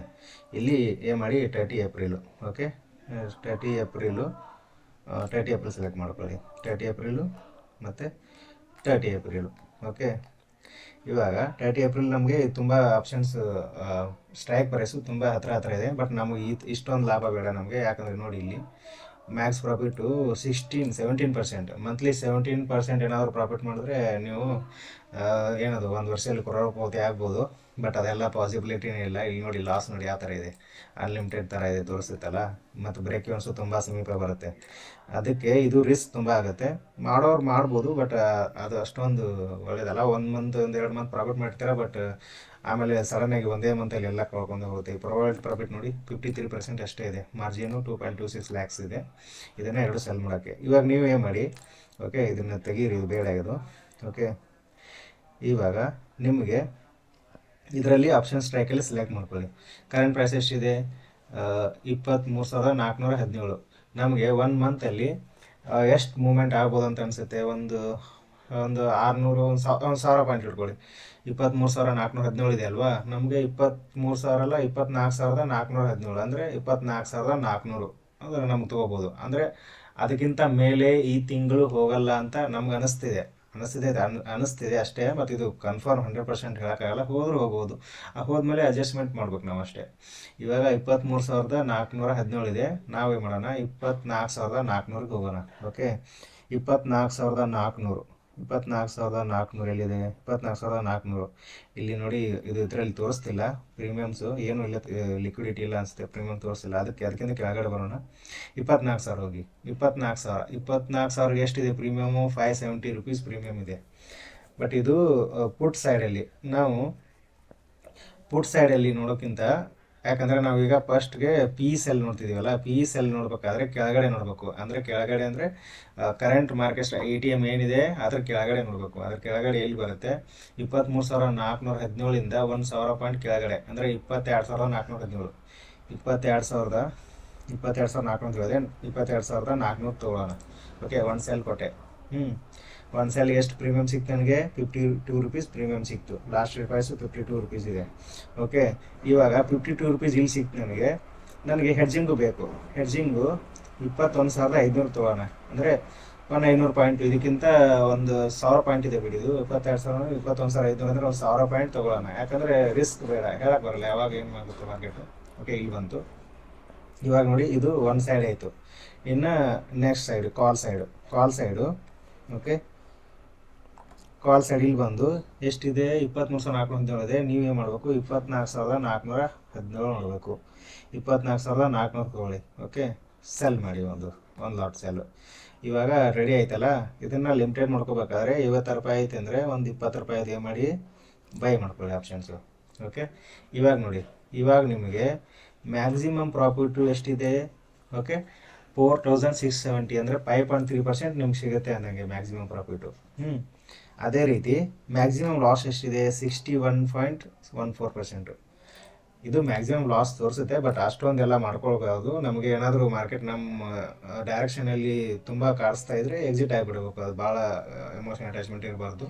ಇಲ್ಲಿ ಏನು ಮಾಡಿ, 30 ಏಪ್ರಿಲು. ಓಕೆ, 30 ಏಪ್ರಿಲ್ ಸೆಲೆಕ್ಟ್ ಮಾಡ್ಕೊಳ್ಳಿ. 30 ಏಪ್ರಿಲು ಮತ್ತು 30 ಏಪ್ರಿಲು. ಓಕೆ, ಇವಾಗ 30 ಏಪ್ರಿಲ್ ನಮಗೆ ತುಂಬ ಆಪ್ಷನ್ಸ್, ಸ್ಟ್ರೈಕ್ ಪ್ರೈಸು ತುಂಬ ಹತ್ರ ಇದೆ. ಬಟ್ ನಮಗೆ ಇಷ್ಟೊಂದು ಲಾಭ ಬೇಡ ನಮಗೆ, ಯಾಕಂದರೆ ನೋಡಿ ಇಲ್ಲಿ ಮ್ಯಾಕ್ಸ್ ಪ್ರಾಫಿಟ್ಟು 17%. ಮಂತ್ಲಿ 17% ಏನಾದರೂ ಪ್ರಾಫಿಟ್ ಮಾಡಿದ್ರೆ ನೀವು ಏನದು ಒಂದು ವರ್ಷದಲ್ಲಿ ಕರೋಡಪತಿ ಆಗ್ಬೋದು. ಬಟ್ ಅದೆಲ್ಲ ಪಾಸಿಬಿಲಿಟಿನೇ ಇಲ್ಲ. ಇಲ್ಲಿ ನೋಡಿ ಲಾಸ್ ನೋಡಿ ಯಾವ ಥರ ಇದೆ, ಅನ್ಲಿಮಿಟೆಡ್ ಥರ ಇದೆ ತೋರಿಸುತ್ತಲ್ಲ, ಮತ್ತು ಬ್ರೇಕ್ ಇವನ್ಸು ತುಂಬ ಸಮೀಪ ಬರುತ್ತೆ. ಅದಕ್ಕೆ ಇದು ರಿಸ್ಕ್ ತುಂಬ ಆಗುತ್ತೆ. ಮಾಡೋರು ಮಾಡ್ಬೋದು, ಬಟ್ ಅದು ಅಷ್ಟೊಂದು ಒಳ್ಳೇದಲ್ಲ. 1 ಮಂತ್ 1-2 ಮಂತ್ ಪ್ರಾಫಿಟ್ ಮಾಡ್ತಾರೆ, ಬಟ್ ಆಮೇಲೆ ಸಡನ್ನಾಗಿ ಒಂದೇ ಮಂತಲ್ಲಿ ಎಲ್ಲ ಕಳ್ಕೊಂಡು ಹೋಗುತ್ತೆ. ಪ್ರಾಫಿಟ್ ನೋಡಿ 53% ಅಷ್ಟೇ ಇದೆ. ಮಾರ್ಜಿನು 2.26 lakhs ಇದೆ. ಇದನ್ನು 2 ಸೆಲ್ ಮಾಡೋಕ್ಕೆ. ಇವಾಗ ನೀವು ಏನು ಮಾಡಿ, ಓಕೆ, ಇದನ್ನು ತೆಗೀರಿ, ಇದು ಬೇಡ ಇದು. ಓಕೆ, ಇವಾಗ ನಿಮಗೆ ಇದರಲ್ಲಿ ಆಪ್ಷನ್ ಸ್ಟ್ರೈಕಲ್ಲಿ ಸೆಲೆಕ್ಟ್ ಮಾಡ್ಕೊಳ್ಳಿ. ಕರೆಂಟ್ ಪ್ರೈಸ್ ಎಷ್ಟಿದೆ, 23,417. ನಮಗೆ 1 ಮಂತಲ್ಲಿ ಎಷ್ಟು ಮೂವ್ಮೆಂಟ್ ಆಗ್ಬೋದು ಅಂತ ಅನಿಸುತ್ತೆ, ಒಂದು 600, 1,000 ಪಾಯಿಂಟ್ ಇಟ್ಕೊಳ್ಳಿ. 23,417 ಇದೆ ಅಲ್ವಾ, ನಮಗೆ 23,000 ಅಲ್ಲ, 24,417, ಅಂದರೆ 24,400 ಅಂದರೆ ನಮ್ಗೆ ತೊಗೋಬೋದು. ಅಂದರೆ ಅದಕ್ಕಿಂತ ಮೇಲೆ ಈ ತಿಂಗಳು ಹೋಗಲ್ಲ ಅಂತ ನಮ್ಗೆ ಅನಿಸ್ತಿದೆ ಅಷ್ಟೇ. ಮತ್ತು ಇದು ಕನ್ಫರ್ಮ್ 100% ಹೇಳೋಕ್ಕಾಗಲ್ಲ, ಹೋದರೂ ಹೋಗ್ಬೋದು. ಹೋದ್ಮೇಲೆ ಅಡ್ಜಸ್ಟ್ಮೆಂಟ್ ಮಾಡ್ಬೇಕು ನಾವು ಅಷ್ಟೇ. ಇವಾಗ 23,417 ಇದೆ, ನಾವೇನು ಮಾಡೋಣ, 24,400ಗೆ ಹೋಗೋಣ. ಓಕೆ, 24,400 ಎಲ್ಲಿದೆ, 24,400 ಇಲ್ಲಿ ನೋಡಿ. ಇದು ಇದರಲ್ಲಿ ತೋರಿಸ್ತಿಲ್ಲ ಪ್ರೀಮಿಯಮ್ಸು, ಏನೂ ಇಲ್ಲ, ಲಿಕ್ವಿಡಿಟಿ ಇಲ್ಲ ಅನಿಸುತ್ತೆ, ಪ್ರೀಮಿಯಮ್ ತೋರಿಸ್ತಿಲ್ಲ. ಅದಕ್ಕಿಂತ ಕೆಳಗಡೆ ಬರೋಣ. 24,000 ಹೋಗಿ. 24,000 ಎಷ್ಟಿದೆ ಪ್ರೀಮಿಯಮು, ₹570 ಪ್ರೀಮಿಯಮ್ ಇದೆ. ಬಟ್ ಇದು ಪುಟ್ ಸೈಡಲ್ಲಿ, ನಾವು ಪುಟ್ ಸೈಡಲ್ಲಿ ನೋಡೋಕ್ಕಿಂತ ಯಾಕಂದರೆ ನಾವೀಗ ಫಸ್ಟ್ಗೆ ಪಿ ಸೆಲ್ ನೋಡ್ತಿದ್ದೀವಲ್ಲ, ಪಿ ಸೆಲ್ ನೋಡ್ಬೇಕಾದ್ರೆ ಕೆಳಗಡೆ ನೋಡಬೇಕು. ಅಂದರೆ ಕೆಳಗಡೆ ಅಂದರೆ ಕರೆಂಟ್ ಮಾರ್ಕೆಟ್ ATM ಏನಿದೆ ಅದ್ರ ಕೆಳಗಡೆ ನೋಡಬೇಕು. ಅದ್ರ ಕೆಳಗಡೆ ಎಲ್ಲಿ ಬರುತ್ತೆ, 23,417ಇಂದ 1,000 ಪಾಯಿಂಟ್ ಕೆಳಗಡೆ, ಅಂದರೆ 22,417, 22,400 ಹೇಳಿದೆ, 22,400 ತೊಗೊಳ್ಳೋಣ. ಓಕೆ, ಒಂದು ಸೆಲ್ ಕೊಟ್ಟೆ. ಒಂದು ಸೆಲ್ಗೆ ಎಷ್ಟು ಪ್ರೀಮಿಯಮ್ ಸಿಕ್ತು ನನಗೆ? 52 ರುಪೀಸ್ ಪ್ರೀಮಿಯಮ್ ಸಿಕ್ತು. ಲಾಸ್ಟ್ ಪ್ರೈಸು 52 ರುಪೀಸ್ ಇದೆ. ಓಕೆ, ಇವಾಗ 52 ರುಪೀಸ್ ಇಲ್ಲಿ ಸಿಕ್ತು ನನಗೆ ಹೆಡ್ಜಿಂಗು ಬೇಕು. ಹೆಡ್ಜಿಂಗು 21,500 ತೊಗೊಳ್ಳೋಣ. ಅಂದರೆ 500 ಪಾಯಿಂಟ್, ಇದಕ್ಕಿಂತ ಒಂದು 1,000 ಪಾಯಿಂಟ್ ಇದೆ ಬಿಡಿ. ಇದು 22,000, 21,500 ಅಂದರೆ ಒಂದು 1,000 ಪಾಯಿಂಟ್ ತೊಗೊಳ್ಳೋಣ. ಯಾಕಂದರೆ ರಿಸ್ಕ್ ಬೇಡ, ಹೇಳಕ್ಕೆ ಬರಲ್ಲ ಯಾವಾಗ ಏನು ಆಗುತ್ತೆ ಮಾರ್ಕೆಟು. ಓಕೆ, ಇಲ್ಲಿ ಬಂತು. ಇವಾಗ ನೋಡಿ, ಇದು ಒಂದು ಸೈಡ್ ಆಯಿತು. ಇನ್ನು ನೆಕ್ಸ್ಟ್ ಸೈಡು ಕಾಲ್ ಸೈಡು. ಓಕೆ, ಕಾಲ್ ಸೈಡ್ ಇಲ್ಲಿ ಬಂದು ಎಷ್ಟಿದೆ? 23,417 ಇದೆ. ನೀವೇನು ಮಾಡಬೇಕು? 24,417 ನೋಡಬೇಕು. 24,400 ತೊಗೊಳ್ಳಿ. ಓಕೆ, ಸೆಲ್ ಮಾಡಿ, ಒಂದು ಲಾಟ್ ಸೆಲ್ಲು. ಇವಾಗ ರೆಡಿ ಆಯ್ತಲ್ಲ. ಇದನ್ನು ಲಿಮಿಟೆಡ್ ಮಾಡ್ಕೋಬೇಕಾದ್ರೆ 50 ರೂಪಾಯಿ ಐತೆ ಅಂದರೆ ಒಂದು 20 ರೂಪಾಯಿ ಏನು ಮಾಡಿ ಬೈ ಮಾಡ್ಕೊಳ್ಳಿ ಆಪ್ಷನ್ಸು. ಓಕೆ, ಇವಾಗ ನೋಡಿ, ಇವಾಗ ನಿಮಗೆ ಮ್ಯಾಕ್ಸಿಮಮ್ ಪ್ರಾಫಿಟು ಎಷ್ಟಿದೆ? ಓಕೆ, 4,670 ಅಂದರೆ 5.3% ನಿಮ್ಗೆ ಸಿಗುತ್ತೆ ಅಂದಂಗೆ ಮ್ಯಾಕ್ಸಿಮಮ್ ಪ್ರಾಫಿಟು. ಅದೇ ರೀತಿ ಮ್ಯಾಕ್ಸಿಮಮ್ ಲಾಸ್ ಎಷ್ಟಿದೆ? 61.14%. ಇದು ಮ್ಯಾಕ್ಸಿಮಮ್ ಲಾಸ್ ತೋರಿಸುತ್ತೆ, ಬಟ್ ಅಷ್ಟೊಂದೆಲ್ಲ ಮಾಡ್ಕೊಳ್ಬಾರ್ದು. ನಮಗೆ ಏನಾದರೂ ಮಾರ್ಕೆಟ್ ನಮ್ಮ ಡೈರೆಕ್ಷನಲ್ಲಿ ತುಂಬ ಕಾಡಿಸ್ತಾ ಇದ್ದರೆ ಎಕ್ಸಿಟ್ ಆಗಿಬಿಡ್ಬೇಕು. ಅದು ಭಾಳ ಎಮೋಷನ್ ಅಟ್ಯಾಚ್ಮೆಂಟ್ ಇರಬಾರ್ದು.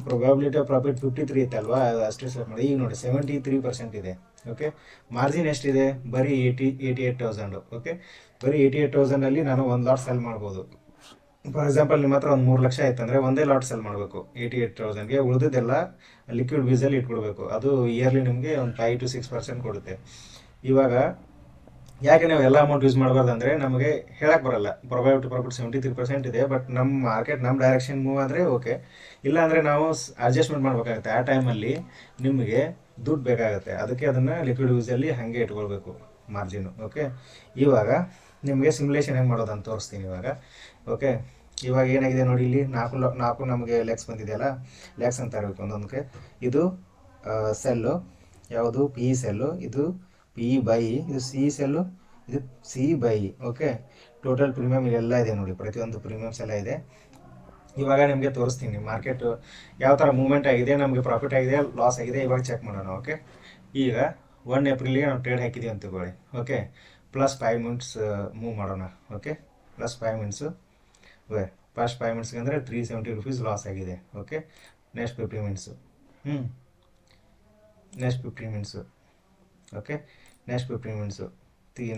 ಪ್ರೊಬಬಿಲಿಟಿ ಆಫ್ ಪ್ರಾಫಿಟ್ 53 ಇತ್ತು ಅಲ್ವಾ, ಅದು ಅಷ್ಟೇ ಸೆಟ್ ಮಾಡಿ. ಈಗ ನೋಡಿ 73% ಇದೆ. ಓಕೆ, ಮಾರ್ಜಿನ್ ಎಷ್ಟಿದೆ? ಬರೀ 88,000. ಓಕೆ, ಬರೀ 88,000ಅಲ್ಲಿ ನಾನು ಒಂದು ಲಾಟ್ ಸೆಲ್ ಮಾಡ್ಬೋದು. ಫಾರ್ ಎಕ್ಸಾಂಪಲ್, ನಿಮ್ಮ ಹತ್ರ ಒಂದು 3 ಲಕ್ಷ ಆಯ್ತು ಅಂದರೆ ಒಂದೇ ಲಾಟ್ ಸೆಲ್ ಮಾಡಬೇಕು 88,000ಗೆ. ಉಳಿದಿದ್ದೆಲ್ಲ ಲಿಕ್ವಿಡ್ ಬೀಸಲ್ಲಿ ಇಟ್ಕೊಡ್ಬೇಕು. ಅದು ಇಯರ್ಲಿ ನಿಮಗೆ ಒಂದು 5 to 6% ಕೊಡುತ್ತೆ. ಇವಾಗ ಯಾಕೆ ನಾವು ಎಲ್ಲ ಅಮೌಂಟ್ ಯೂಸ್ ಮಾಡಬಾರ್ದು ಅಂದರೆ, ನಮಗೆ ಹೇಳಕ್ಕೆ ಬರಲ್ಲ. ಪ್ರೊಬಬಿಲಿಟಿ ಪ್ರಾಫಿಟ್ 73% ಇದೆ, ಬಟ್ ನಮ್ಮ ಮಾರ್ಕೆಟ್ ನಮ್ಮ ಡೈರೆಕ್ಷನ್ ಮೂವ್ ಆದರೆ ಓಕೆ, ಇಲ್ಲಾಂದರೆ ನಾವು ಅಡ್ಜಸ್ಟ್ಮೆಂಟ್ ಮಾಡಬೇಕಾಗುತ್ತೆ. ಆ ಟೈಮಲ್ಲಿ ನಿಮಗೆ ದುಡ್ಡು ಬೇಕಾಗುತ್ತೆ. ಅದಕ್ಕೆ ಅದನ್ನು ಲಿಕ್ವಿಡ್ ಯೂಸಲ್ಲಿ ಹಾಗೆ ಇಟ್ಕೊಳ್ಬೇಕು ಮಾರ್ಜಿನು. ಓಕೆ, ಇವಾಗ ನಿಮಗೆ ಸಿಮ್ಯುಲೇಷನ್ ಹೆಂಗೆ ಮಾಡೋದು ಅಂತ ತೋರಿಸ್ತೀನಿ ಇವಾಗ. ಓಕೆ, ಇವಾಗ ಏನಾಗಿದೆ ನೋಡಿ, ಇಲ್ಲಿ 4 ನಮಗೆ ಲೆಗ್ಸ್ ಬಂದಿದೆಯಲ್ಲ, ಲೆಗ್ಸ್ ಅಂತ ಇರಬೇಕು ಒಂದೊಂದಕ್ಕೆ. ಇದು ಸೆಲ್ಲು ಯಾವುದು? PE cell. ಇದು PE ಬೈ, ಇದು CE ಸೆಲ್ಲು, ಇದು CE by. Okay, total premium ಇಲ್ಲೆಲ್ಲ ಇದೆ ನೋಡಿ, ಪ್ರತಿಯೊಂದು ಪ್ರೀಮಿಯಮ್ಸ್ ಎಲ್ಲ ಇದೆ. ಇವಾಗ ನಿಮಗೆ ತೋರಿಸ್ತೀನಿ ಮಾರ್ಕೆಟ್ ಯಾವ ಥರ ಮೂವ್ಮೆಂಟ್ ಆಗಿದೆ, ನಮಗೆ ಪ್ರಾಫಿಟ್ ಆಗಿದೆ, ಲಾಸ್ ಆಗಿದೆ, ಇವಾಗ ಚೆಕ್ ಮಾಡೋಣ. ಓಕೆ, ಈಗ 1 ಏಪ್ರಿಲ್ಗೆ ನಾವು ಟ್ರೇಡ್ ಹಾಕಿದ್ದೀವಿ ಅಂತ ತಗೊಳ್ಳಿ. ಓಕೆ, +5 ಮಿನಿಟ್ಸ್ ಮೂವ್ ಮಾಡೋಣ. Okay, +5 minutes. ಫಸ್ಟ್ 5 ಮಿನಿಟ್ಸ್ಗೆ ಅಂದರೆ 370 ರುಪೀಸ್ ಲಾಸ್ ಆಗಿದೆ. Okay, next 50 minutes. Next 15 minutes. Okay, next 15 minutes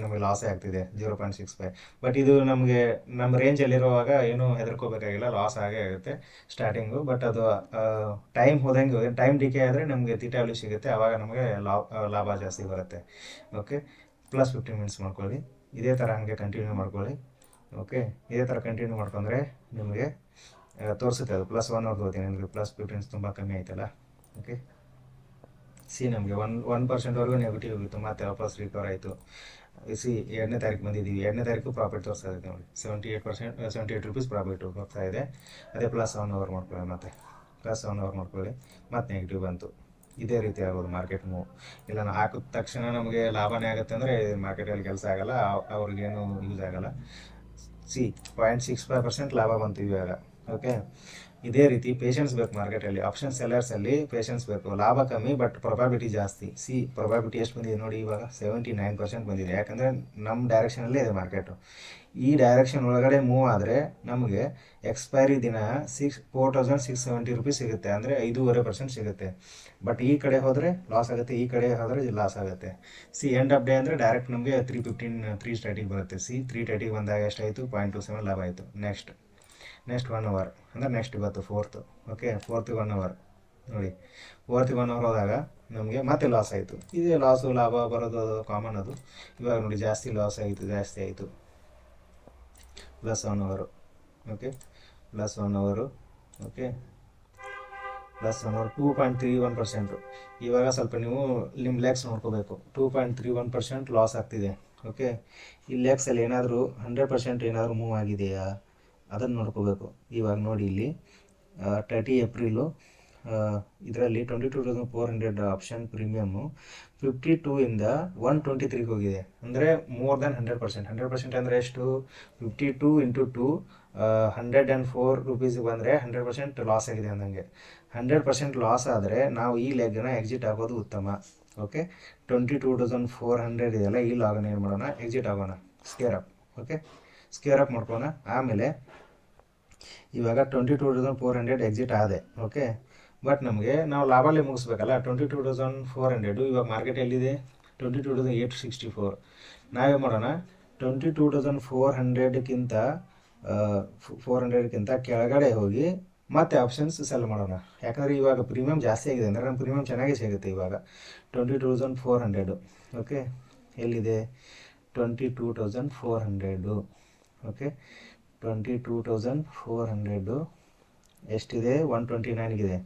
ನಮಗೆ ಲಾಸೇ ಆಗ್ತಿದೆ 0.65. ಬಟ್ ಇದು ನಮಗೆ ನಮ್ಮ ರೇಂಜಲ್ಲಿರುವಾಗ ಏನೂ ಹೆದರ್ಕೋಬೇಕಾಗಿಲ್ಲ, ಲಾಸ್ ಆಗೇ ಆಗುತ್ತೆ ಸ್ಟಾರ್ಟಿಂಗು. ಬಟ್ ಅದು ಟೈಮ್ ಹೋದಂಗೆ, ಟೈಮ್ ಡಿಕೆ ಆದರೆ ನಮಗೆ ವ್ಯಾಲ್ಯೂ ಸಿಗುತ್ತೆ, ಆವಾಗ ನಮಗೆ ಲಾಭ ಜಾಸ್ತಿ ಬರುತ್ತೆ. ಓಕೆ, +15 ಮಿನಿಟ್ಸ್ ಮಾಡ್ಕೊಳ್ಳಿ. ಇದೇ ಥರ ಹಾಗೆ ಕಂಟಿನ್ಯೂ ಮಾಡ್ಕೊಳ್ಳಿ. ಓಕೆ, ಇದೇ ಥರ ಕಂಟಿನ್ಯೂ ಮಾಡ್ಕೊಂಡ್ರೆ ನಿಮಗೆ ತೋರಿಸುತ್ತೆ. ಅದು +1 ಅವ್ರದ್ದು ಓದ್ತೀನಿ, ನಿಮಗೆ +15 ತುಂಬ ಕಮ್ಮಿ ಆಯ್ತಲ್ಲ. ಓಕೆ, ನಮಗೆ 1% ನೆಗೆಟಿವ್ ಇತ್ತು, ಮತ್ತೆ ವಾಪಸ್ ರಿಕವರ್ ಆಯಿತು. 2ನೇ ತಾರೀಕು ಬಂದಿದ್ದೀವಿ. 2ನೇ ತಾರೀಕು ಪ್ರಾಫಿಟ್ ತೋರಿಸ್ತಾ ಇದೆ ನೋಡಿ, 78 ರುಪೀಸ್ ಪ್ರಾಫಿಟ್ ಬರ್ತಾ ಇದೆ. ಅದೇ +1 ಅವರ್ ಮಾಡ್ಕೊಳ್ಳಿ, ಮತ್ತೆ +1 ಅವರ್ ಮಾಡ್ಕೊಳ್ಳಿ, ಮತ್ತೆ ನೆಗೆಟಿವ್ ಬಂತು. ಇದೇ ರೀತಿ ಆಗೋದು ಮಾರ್ಕೆಟ್ ಮೂವ್. ಇಲ್ಲ ನಾವು ಹಾಕಿದ ತಕ್ಷಣ ನಮಗೆ ಲಾಭನೇ ಆಗುತ್ತೆ ಅಂದರೆ ಮಾರ್ಕೆಟಲ್ಲಿ ಕೆಲಸ ಆಗೋಲ್ಲ, ಅವ್ರಿಗೇನು ಯೂಸ್ ಆಗೋಲ್ಲ. 0.65% ಲಾಭ ಬಂತು ಇವಾಗ. ಓಕೆ, ಇದೇ ರೀತಿ ಪೇಷನ್ಸ್ ಬೇಕು ಮಾರ್ಕೆಟಲ್ಲಿ. ಆಪ್ಷನ್ ಸೆಲ್ಲರ್ಸಲ್ಲಿ ಪೇಷನ್ಸ್ ಬೇಕು. ಲಾಭ ಕಮ್ಮಿ, ಬಟ್ ಪ್ರೊಬಬಿಲಿಟಿ ಜಾಸ್ತಿ. ಪ್ರೊಬಬಿಲಿಟಿ ಎಷ್ಟು ಬಂದಿದೆ ನೋಡಿ, ಇವಾಗ 79% ಬಂದಿದೆ. ಯಾಕಂದರೆ ನಮ್ಮ ಡೈರೆಕ್ಷನಲ್ಲೇ ಇದೆ ಮಾರ್ಕೆಟು. ಈ ಡೈರೆಕ್ಷನ್ ಒಳಗಡೆ ಮೂವ್ ಆದರೆ ನಮಗೆ ಎಕ್ಸ್ಪೈರಿ ದಿನ 4,670 ರುಪೀಸ್ ಸಿಗುತ್ತೆ, ಅಂದರೆ 5.5% ಸಿಗುತ್ತೆ. ಬಟ್ ಈ ಕಡೆ ಹೋದರೆ ಲಾಸ್ ಆಗುತ್ತೆ, ಈ ಕಡೆ ಹೋದರೆ ಲಾಸ್ ಆಗುತ್ತೆ. ಎಂಡ್ ಆಫ್ ಡೇ ಅಂದರೆ ಡೈರೆಕ್ಟ್ ನಮಗೆ 330 ಬರುತ್ತೆ. 330 ಬಂದಾಗ ಎಷ್ಟಾಯಿತು? 0.27 ಲಾಭ ಆಯಿತು. ನೆಕ್ಸ್ಟ್ 1 ಅವರ್ ಅಂದರೆ ನೆಕ್ಸ್ಟ್ ಇವತ್ತು 4th. ಓಕೆ, 4th 1 ಅವರ್ ನೋಡಿ, 4th 1 ಅವರ್ ಹೋದಾಗ ನಮಗೆ ಮತ್ತೆ ಲಾಸ್ ಆಯಿತು. ಇದೇ ಲಾಸು ಲಾಭ ಬರೋದು ಕಾಮನ್ ಅದು. ಇವಾಗ ನೋಡಿ ಜಾಸ್ತಿ ಲಾಸ್ ಆಯಿತು, ಜಾಸ್ತಿ ಆಯಿತು. +1 ಅವರು. ಓಕೆ, +1 ಅವರು. ಓಕೆ, +1 ಅವರು 2.31%. ಇವಾಗ ಸ್ವಲ್ಪ ನೀವು ನಿಮ್ಮ ಲೆಗ್ಸ್ ನೋಡ್ಕೋಬೇಕು. 2.31% ಲಾಸ್ ಆಗ್ತಿದೆ. ಓಕೆ, ಈ ಲೆಗ್ಸಲ್ಲಿ ಏನಾದರೂ 100% ಏನಾದರೂ ಮೂವ್ ಆಗಿದೆಯಾ ಅದನ್ನು ನೋಡ್ಕೋಬೇಕು. ಇವಾಗ ನೋಡಿ, ಇಲ್ಲಿ 30 ಏಪ್ರಿಲು ಇದರಲ್ಲಿ 22,400 ಆಪ್ಷನ್ ಪ್ರೀಮಿಯಮ್ಮು 52 ಇಂದ 123ಗೆ ಹೋಗಿದೆ, ಅಂದರೆ ಮೋರ್ ದ್ಯಾನ್ 100%. 100% ಅಂದರೆ ಎಷ್ಟು? 52 ಇಂಟು 2 104 ಬಂದರೆ 100% ಲಾಸ್ ಆಗಿದೆ ಅಂದಂಗೆ. 100% ಲಾಸ್ ಆದರೆ ನಾವು ಈ ಲೆಗ್ನ ಎಕ್ಸಿಟ್ ಆಗೋದು ಉತ್ತಮ. ಓಕೆ, 22,400 ಇದೆಯಲ್ಲ, ಈ ಲಾಗನ್ನ ಏನು ಮಾಡೋಣ, ಎಕ್ಸಿಟ್ ಆಗೋಣ, square up. Okay, square up ಮಾಡ್ಕೋಣ. ಆಮೇಲೆ ಇವಾಗ 22,400 ಎಕ್ಸಿಟ್ ಆದೆ. ಓಕೆ, ಬಟ್ ನಮಗೆ ನಾವು ಲಾಭಲ್ಲೇ ಮುಗಿಸ್ಬೇಕಲ್ಲ. 22,400 ಇವಾಗ ಮಾರ್ಕೆಟ್ ಎಲ್ಲಿದೆ? 22,864. ನಾವೇನು ಮಾಡೋಣ, 22,400ಕ್ಕಿಂತ 400ಕ್ಕಿಂತ ಕೆಳಗಡೆ ಹೋಗಿ ಮತ್ತೆ ಆಪ್ಷನ್ಸ್ ಸೆಲ್ ಮಾಡೋಣ. ಯಾಕಂದರೆ ಇವಾಗ ಪ್ರೀಮಿಯಮ್ ಜಾಸ್ತಿ ಆಗಿದೆ, ಅಂದರೆ ನಮ್ಮ ಪ್ರೀಮಿಯಮ್ ಚೆನ್ನಾಗಿ ಸಿಗುತ್ತೆ ಇವಾಗ. 22,400. ಓಕೆ, ಎಲ್ಲಿದೆ? 22,400. ಓಕೆ, 22,400 ಎಷ್ಟಿದೆ? 129ಗಿದೆ.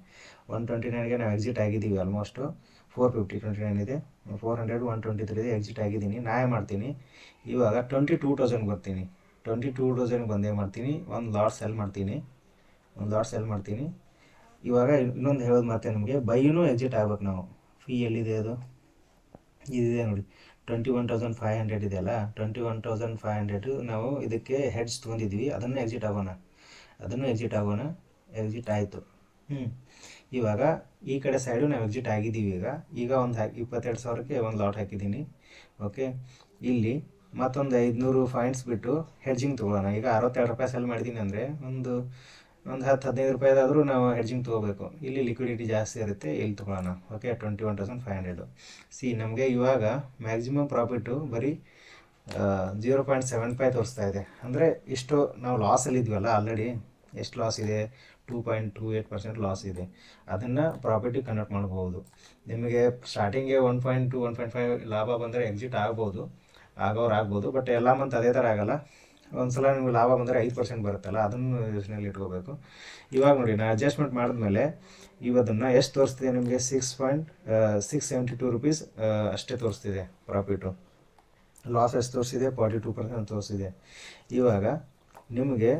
129ಗೆ ನಾವು ಎಕ್ಸಿಟ್ ಆಗಿದ್ದೀವಿ. ಆಲ್ಮೋಸ್ಟು 450, 29 ಇದೆ, 400, 123 ಎಕ್ಸಿಟ್ ಆಗಿದ್ದೀನಿ. ನಾ ಏನು ಮಾಡ್ತೀನಿ, ಇವಾಗ 22,000 ಬರ್ತೀನಿ. 22,000 ಬಂದೇ ಮಾಡ್ತೀನಿ, ಒಂದು ಲಾಟ್ ಸೆಲ್ ಮಾಡ್ತೀನಿ. ಇವಾಗ ಇನ್ನೊಂದು ಹೇಳೋದು ಮತ್ತೆ ನಿಮಗೆ, ಬೈನೂ ಎಕ್ಸಿಟ್ ಆಗ್ಬೇಕು ನಾವು. ಫೀ ಎಲ್ಲಿದೆ? ಅದು ಇದಿದೆ ನೋಡಿ, 21,500 ಇದೆಯಲ್ಲ, 21,500 ನಾವು ಇದಕ್ಕೆ ಹೆಡ್ಸ್ ತೊಗೊಂಡಿದ್ವಿ, ಅದನ್ನು ಎಕ್ಸಿಟ್ ಆಗೋಣ. ಎಕ್ಸಿಟ್ ಆಯಿತು. ಇವಾಗ ಈ ಕಡೆ ಸೈಡು ನಾವು ಎಕ್ಸಿಟ್ ಆಗಿದ್ದೀವಿ. ಈಗ ಒಂದು 22,000ಕ್ಕೆ ಒಂದು ಲಾಟ್ ಹಾಕಿದ್ದೀನಿ. ಓಕೆ, ಇಲ್ಲಿ ಮತ್ತೊಂದು 500 ಪಾಯಿಂಟ್ಸ್ ಬಿಟ್ಟು ಹೆಡ್ಜಿಂಗ್ ತೊಗೊಳ್ಳೋಣ. ಈಗ 62 ರೂಪಾಯಿ ಸೆಲ್ ಮಾಡಿದ್ದೀನಿ ಅಂದರೆ ಒಂದು 10-15 ರೂಪಾಯಿದಾದರೂ ನಾವು ಹೆಡ್ಜಿಂಗ್ ತೊಗೋಬೇಕು. ಇಲ್ಲಿ ಲಿಕ್ವಿಡಿಟಿ ಜಾಸ್ತಿ ಇರುತ್ತೆ, ಇಲ್ಲಿ ತೊಗೊಳ್ಳೋಣ. ಓಕೆ, 21,500. ನಮಗೆ ಇವಾಗ ಮ್ಯಾಕ್ಸಿಮಮ್ ಪ್ರಾಫಿಟ್ಟು ಬರೀ 0.75 ತೋರಿಸ್ತಾ ಇದೆ. ಅಂದರೆ ಇಷ್ಟು ನಾವು ಲಾಸಲ್ಲಿ ಇದ್ವಲ್ಲ ಆಲ್ರೆಡಿ. ಎಷ್ಟು ಲಾಸ್ ಇದೆ? 2.28% ಲಾಸ್ ಇದೆ. ಅದನ್ನು ಪ್ರಾಫಿಟಿಗೆ ಕನ್ವರ್ಟ್ ಮಾಡ್ಬೋದು. ನಿಮಗೆ ಸ್ಟಾರ್ಟಿಂಗ್ಗೆ 1.2, 1.5 ಲಾಭ ಬಂದರೆ ಎಕ್ಸಿಟ್ ಆಗ್ಬೋದು, ಆಗ್ಬೋದು. ಬಟ್ ಎಲ್ಲ ಮಂತ್ ಅದೇ ಥರ ಆಗಲ್ಲ. ಒಂದು ಸಲ ನಿಮ್ಗೆ ಲಾಭ ಬಂದರೆ 5% ಬರುತ್ತಲ್ಲ, ಅದನ್ನು ಯೋಚನೆಯಲ್ಲಿ ಇಟ್ಕೋಬೇಕು. ಇವಾಗ ನೋಡಿ, ನಾನು ಅಡ್ಜಸ್ಟ್ಮೆಂಟ್ ಮಾಡಿದ್ಮೇಲೆ ಇವದನ್ನು ಎಷ್ಟು ತೋರಿಸ್ತಿದೆ ನಿಮಗೆ? 6.672 ರೂಪೀಸ್ ಅಷ್ಟೇ ತೋರಿಸ್ತಿದೆ ಪ್ರಾಫಿಟು. ಲಾಸ್ ಎಷ್ಟು ತೋರಿಸಿದೆ? 42% ತೋರಿಸಿದೆ. ಇವಾಗ ನಿಮಗೆ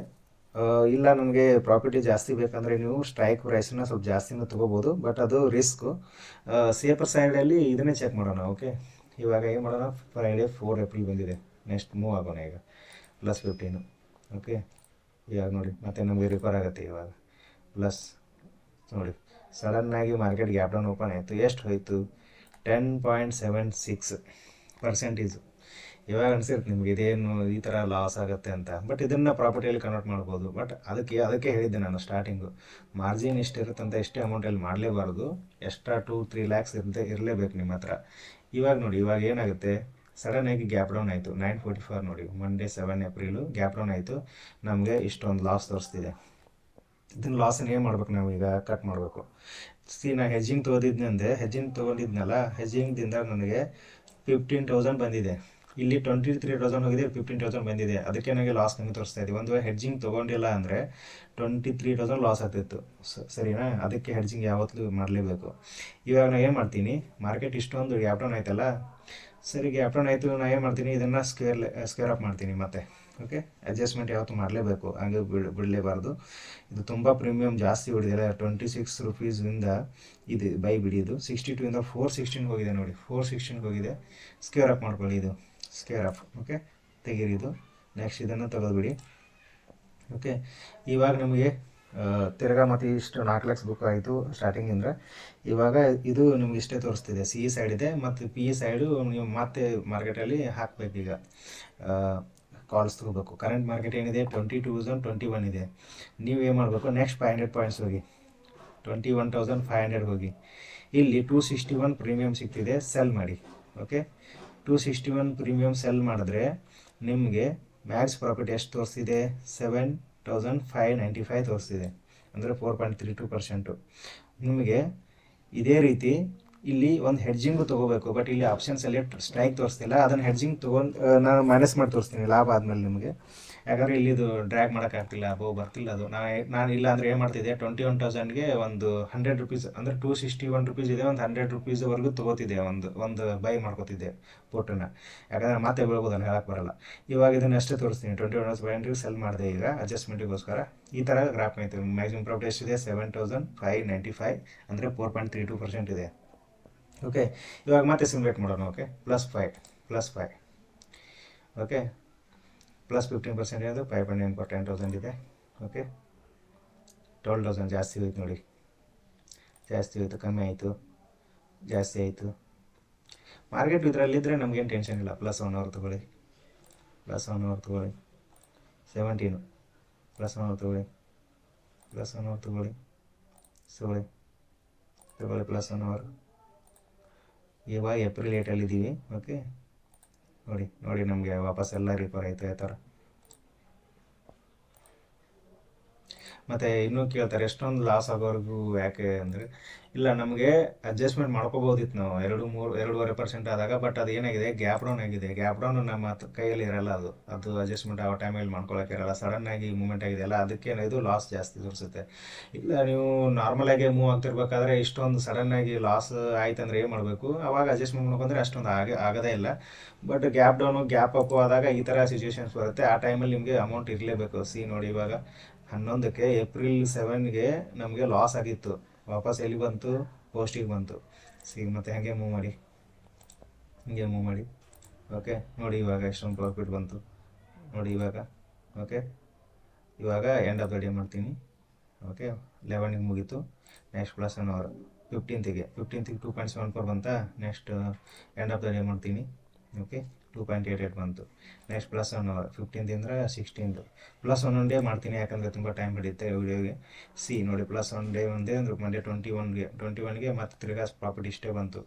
ಇಲ್ಲ ನನಗೆ ಪ್ರಾಫಿಟ್ ಜಾಸ್ತಿ ಬೇಕಂದರೆ ನೀವು ಸ್ಟ್ರೈಕ್ ಪ್ರೈಸನ್ನ ಸ್ವಲ್ಪ ಜಾಸ್ತಿನೂ ತೊಗೋಬೋದು, ಬಟ್ ಅದು ರಿಸ್ಕು. ಸೇಫರ್ ಸೈಡಲ್ಲಿ ಇದನ್ನೇ ಚೆಕ್ ಮಾಡೋಣ. ಓಕೆ, ಇವಾಗ ಏನು ಮಾಡೋಣ, ಫ್ರೈಡೇ 4 ಏಪ್ರಿಲ್ ಬಂದಿದೆ. ನೆಕ್ಸ್ಟ್ ಮೂವ್ ಆಗೋಣ ಈಗ +15. ಓಕೆ, ಇವಾಗ ನೋಡಿ ಮತ್ತೆ ನಮಗೆ ರಿಕವರ್ ಆಗುತ್ತೆ. ಇವಾಗ ಪ್ಲಸ್ ನೋಡಿ, ಸಡನ್ನಾಗಿ ಮಾರ್ಕೆಟ್ ಗ್ಯಾಪ್ ಡೌನ್ ಓಪನ್ ಆಯಿತು. ಎಷ್ಟು ಹೋಯಿತು? 10.76%. ಇವಾಗ ಅನಿಸಿರುತ್ತೆ ನಿಮ್ಗೆ ಇದೇನು ಈ ಥರ ಲಾಸ್ ಆಗುತ್ತೆ ಅಂತ. ಬಟ್ ಇದನ್ನು ಪ್ರಾಪರ್ಟಿಯಲ್ಲಿ ಕನ್ವರ್ಟ್ ಮಾಡ್ಬೋದು. ಬಟ್ ಅದಕ್ಕೆ ಹೇಳಿದ್ದೆ ನಾನು ಸ್ಟಾರ್ಟಿಂಗು, ಮಾರ್ಜಿನ್ ಇಷ್ಟಿರುತ್ತೆ ಅಂತ ಎಷ್ಟೇ ಅಮೌಂಟಲ್ಲಿ ಮಾಡಲೇಬಾರ್ದು. ಎಕ್ಸ್ಟ್ರಾ 2-3 ಲ್ಯಾಕ್ಸ್ ಇರಲೇಬೇಕು ನಿಮ್ಮ ಹತ್ರ. ಇವಾಗ ನೋಡಿ, ಇವಾಗ ಏನಾಗುತ್ತೆ, ಸಡನ್ನಾಗಿ ಗ್ಯಾಪ್ ಡೌನ್ ಆಯಿತು. 944 ನೋಡಿ, ಮಂಡೇ 7 ಏಪ್ರಿಲು ಗ್ಯಾಪ್ ಡೌನ್ ಆಯಿತು. ನಮಗೆ ಇಷ್ಟೊಂದು ಲಾಸ್ ತೋರಿಸ್ತಿದೆ. ಇದನ್ನು ಲಾಸನ್ನು ಏನು ಮಾಡ್ಬೇಕು ನಾವು? ಈಗ ಕಟ್ ಮಾಡಬೇಕು. ನಾನು ಹೆಜ್ಜಿಂಗ್ ತೊಗೊಂಡಿದ್ನಲ್ಲ, ಹೆಜ್ಜಿಂಗ್ದಿಂದ ನನಗೆ 15,000 ಬಂದಿದೆ. ಇಲ್ಲಿ 23,000 ಹೋಗಿದೆ, 15,000 ಬಂದಿದೆ. ಅದಕ್ಕೆ ನನಗೆ ಲಾಸ್ ನಮಗೆ ತೋರಿಸ್ತಾ ಇದೆ. ಒಂದು ವೇಳೆ ಹೆಡ್ಜಿಂಗ್ ತೊಗೊಂಡಿಲ್ಲ ಅಂದರೆ 23,000 ಲಾಸ್ ಆಗ್ತಿತ್ತು. ಸರಿನಾ? ಅದಕ್ಕೆ ಹೆಡ್ಜಿಂಗ್ ಯಾವತ್ತೂ ಮಾಡಲೇಬೇಕು. ಇವಾಗ ನಾನು ಏನು ಮಾಡ್ತೀನಿ, ಮಾರ್ಕೆಟ್ ಇಷ್ಟೊಂದು ಗ್ಯಾಪ್ ಡೌನ್ ಆಯ್ತಲ್ಲ, ಸರಿ ಗ್ಯಾಪ್ ಡೌನ್ ಆಯಿತು, ನಾನು ಏನು ಮಾಡ್ತೀನಿ, ಇದನ್ನು ಸ್ಕ್ವೇರ್ ಅಪ್ ಮಾಡ್ತೀನಿ ಮತ್ತೆ. ಓಕೆ, ಅಡ್ಜಸ್ಟ್ಮೆಂಟ್ ಯಾವತ್ತೂ ಮಾಡಲೇಬೇಕು, ಹಂಗೆ ಬಿಡಲೇಬಾರ್ದು. ಇದು ತುಂಬ ಪ್ರೀಮಿಯಮ್ ಜಾಸ್ತಿ ಹೊಡಿದಿಲ್ಲ. 26 ರೂಪೀಸಿಂದ ಇದು ಬೈ ಬಿಡಿದು 62 ಇಂದ 416 ಹೋಗಿದೆ ನೋಡಿ, 416 ಹೋಗಿದೆ. ಸ್ಕ್ವೇರ್ ಅಪ್ ಮಾಡ್ಕೊಳ್ಳಿ, ಇದು ಸ್ಕ್ವೇರ್ ಅಪ್. ಓಕೆ, ತೆಗೀರಿ ಇದು. ನೆಕ್ಸ್ಟ್ ಇದನ್ನು ತೆಗೆದುಬಿಡಿ. ಓಕೆ, ಇವಾಗ ನಮಗೆ ತಿರ್ಗಾ ಮತ್ತು ಇಷ್ಟು 4 ಲಕ್ಷ ಬುಕ್ ಆಯಿತು ಸ್ಟಾರ್ಟಿಂಗಿಂದ. ಇವಾಗ ಇದು ನಿಮ್ಗೆ ಇಷ್ಟೇ ತೋರಿಸ್ತಿದೆ. CE ಸೈಡ್ ಇದೆ ಮತ್ತು PE ಸೈಡು ನೀವು ಮತ್ತೆ ಮಾರ್ಕೆಟಲ್ಲಿ ಹಾಕಬೇಕೀಗ. ಕಾಲ್ಸ್ ತೊಗೋಬೇಕು. ಕರೆಂಟ್ ಮಾರ್ಕೆಟ್ ಏನಿದೆ 22,021 ಇದೆ. ನೀವು ಏನು ಮಾಡಬೇಕು, ನೆಕ್ಸ್ಟ್ 500 ಪಾಯಿಂಟ್ಸ್ ಹೋಗಿ 21,500 ಹೋಗಿ, ಇಲ್ಲಿ 261 ಪ್ರೀಮಿಯಮ್ ಸಿಗ್ತಿದೆ, ಸೆಲ್ ಮಾಡಿ. ಓಕೆ, 261 ಪ್ರೀಮಿಯಮ್ ಸೆಲ್ ಮಾಡಿದ್ರೆ ನಿಮಗೆ ಮ್ಯಾಕ್ಸ್ ಪ್ರಾಫಿಟ್ ಎಷ್ಟು ತೋರಿಸ್ತಿದೆ? 7,595 ತೋರಿಸ್ತಿದೆ, ಅಂದರೆ 4.32%. ನಿಮಗೆ ಇದೇ ರೀತಿ ಇಲ್ಲಿ ಒಂದು ಹೆಡ್ಜಿಂಗು ತೊಗೋಬೇಕು. ಬಟ್ ಇಲ್ಲಿ ಆಪ್ಷನ್ಸಲ್ಲಿ ಸ್ಟ್ರೈಕ್ ತೋರಿಸ್ತಿಲ್ಲ, ಅದನ್ನು ಹೆಡ್ಜಿಂಗ್ ನಾನು ಮೈನಸ್ ಮಾಡಿ ತೋರಿಸ್ತೀನಿ ಲಾಭ ಆದಮೇಲೆ ನಿಮಗೆ. ಯಾಕಂದರೆ ಇಲ್ಲಿ ಇದು ಡ್ರ್ಯಾಗ್ ಮಾಡೋಕ್ಕಾಗ್ತಿಲ್ಲ, ಬರ್ತಿಲ್ಲ ಅದು. ನಾನು ಇಲ್ಲ ಅಂದರೆ ಏನು ಮಾಡ್ತಿದ್ದೆ, 21,000ಗೆ ಒಂದು 100 ರೂಪೀಸ್, ಅಂದರೆ 261 ರೂಪೀಸ್ ಇದೆ, ಒಂದು 100 ರೂಪೀಸ್ವರೆಗೂ ತೊಗೋತಿದ್ದೆ, ಒಂದು ಬೈ ಮಾಡ್ಕೋತಿದ್ದೆ ಪೋರ್ಟನ್ನು. ಯಾಕಂದರೆ ಮತ್ತೆ ಬೀಳ್ಬೋದಲ್ಲ, ಹೇಳಕ್ಕೆ ಬರಲ್ಲ. ಇವಾಗ ಇದನ್ನು ಅಷ್ಟೇ ತೋರಿಸ್ತೀನಿ. 21,500 ಸೆಲ್ ಮಾಡಿದೆ ಈಗ ಅಡ್ಜಸ್ಟ್ಮೆಂಟಿಗೋಸ್ಕರ. ಈ ಥರ ಗ್ರಾಫ್ ಆಯಿತು. ಮ್ಯಾಕ್ಸಿಮಮ್ ಪ್ರಾಫಿಟ್ ಎಷ್ಟಿದೆ? 7,595, ಅಂದರೆ 4.32% ಇದೆ. ಓಕೆ, ಇವಾಗ ಮತ್ತೆ ಸಿಮ್ಯುಲೇಟ್ ಮಾಡೋಣ. ಓಕೆ, +5 ಓಕೆ, +15% ಅದು 5.9 10,000 ಇದೆ. ಓಕೆ, 12,000 ಜಾಸ್ತಿ ಹೋಯ್ತು ನೋಡಿ, ಜಾಸ್ತಿ ಹೋಯ್ತು, ಕಮ್ಮಿ ಆಯಿತು, ಜಾಸ್ತಿ ಆಯಿತು. ಮಾರ್ಕೆಟ್ ಇದರಲ್ಲಿದ್ದರೆ ನಮಗೇನು ಟೆನ್ಷನ್ ಇಲ್ಲ. +1 ಅವರ್ ತೊಗೊಳ್ಳಿ, +1 ಅವರ್ ತೊಗೊಳ್ಳಿ, 17 +1 ಅವರ್ ತೊಗೊಳ್ಳಿ, +1 ಅವರ್ ತೊಗೊಳ್ಳಿ, +1 ಅವರ್. ಇವಾಗ ಏಪ್ರಿಲ್ 8 ಓಕೆ, ನೋಡಿ ನಮಗೆ ವಾಪಸ್ ಎಲ್ಲ ರಿಕವರ್ ಆಯಿತು ಆ ಥರ. ಮತ್ತು ಇನ್ನೂ ಕೇಳ್ತಾರೆ ಎಷ್ಟೊಂದು ಲಾಸ್ ಆಗೋವರೆಗೂ ಯಾಕೆ ಅಂದರೆ, ಇಲ್ಲ ನಮಗೆ ಅಡ್ಜಸ್ಟ್ಮೆಂಟ್ ಮಾಡ್ಕೋಬೋದಿತ್ತು ನಾವು 2-2.5% ಆದಾಗ. ಬಟ್ ಅದು ಏನಾಗಿದೆ, ಗ್ಯಾಪ್ ಡೌನ್ ಆಗಿದೆ. ಗ್ಯಾಪ್ ಡೌನ್ ನಮ್ಮ ಕೈಯಲ್ಲಿ ಇರಲ್ಲ, ಅದು ಅಡ್ಜಸ್ಟ್ಮೆಂಟ್ ಆಗೋ ಟೈಮಲ್ಲಿ ಮಾಡ್ಕೊಳಕ್ಕೆ ಇರಲ್ಲ. ಸಡನ್ನಾಗಿ ಮೂವ್ಮೆಂಟ್ ಆಗಿದೆಯಲ್ಲ, ಅದಕ್ಕೆ ಇದು ಲಾಸ್ ಜಾಸ್ತಿ ತೋರಿಸುತ್ತೆ. ಇಲ್ಲ ನೀವು ನಾರ್ಮಲಾಗಿ ಮೂವ್ ಆಗ್ತಿರ್ಬೇಕಾದ್ರೆ ಇಷ್ಟೊಂದು ಸಡನ್ನಾಗಿ ಲಾಸ್ ಆಯ್ತಂದ್ರೆ ಏನು ಮಾಡಬೇಕು, ಅವಾಗ ಅಡ್ಜಸ್ಟ್ಮೆಂಟ್ ಮಾಡ್ಕೊಂಡ್ರೆ ಅಷ್ಟೊಂದು ಆಗೋದೇ ಇಲ್ಲ. But gap down gap up ಆದಾಗ ಈ ಥರ ಸಿಚುವೇಶನ್ಸ್ ಬರುತ್ತೆ. ಆ ಟೈಮಲ್ಲಿ ನಿಮಗೆ ಅಮೌಂಟ್ ಇರಲೇಬೇಕು. ನೋಡಿ ಇವಾಗ 11ಕ್ಕೆ ಏಪ್ರಿಲ್ 7ಗೆ ನಮಗೆ ಲಾಸ್ ಆಗಿತ್ತು, ವಾಪಸ್ ಎಲ್ಲಿ ಬಂತು, ಪೋಸ್ಟಿಗೆ ಬಂತು. ಮತ್ತು ಹಾಗೆ ಮೂವ್ ಮಾಡಿ, ಓಕೆ. ನೋಡಿ ಇವಾಗ ಎಷ್ಟೊಂದು ಪ್ರಾಫಿಟ್ ಬಂತು ನೋಡಿ ಇವಾಗ. ಓಕೆ, ಇವಾಗ ಎಂಡ್ ಆಫ್ ದ ಡೇ ಮಾಡ್ತೀನಿ. ಓಕೆ, 11ಗೆ ಮುಗೀತು. ನೆಕ್ಸ್ಟ್ +1 ಅವರ್ 15ಗೆ 2.74 ಬಂತಾ. Next end of the day ಮಾಡ್ತೀನಿ. ಓಕೆ, 2.88 ಬಂತು. ನೆಕ್ಸ್ಟ್ +1 ಅವರ್ 15ದಿಂದ 16 +1 ಡೇ ಮಾಡ್ತೀನಿ, ಯಾಕಂದರೆ ತುಂಬ ಟೈಮ್ ಹಿಡಿಯುತ್ತೆ ವಿಡಿಯೋಗೆ. ನೋಡಿ +1 ಡೇ ಒಂದೇ ಅಂದ್ರೆ ಮಂಡೇ 21ಗೆ ಮತ್ತೆ ತಿರ್ಗಾ ಪ್ರಾಫಿಟ್ ಇಷ್ಟೇ ಬಂತು.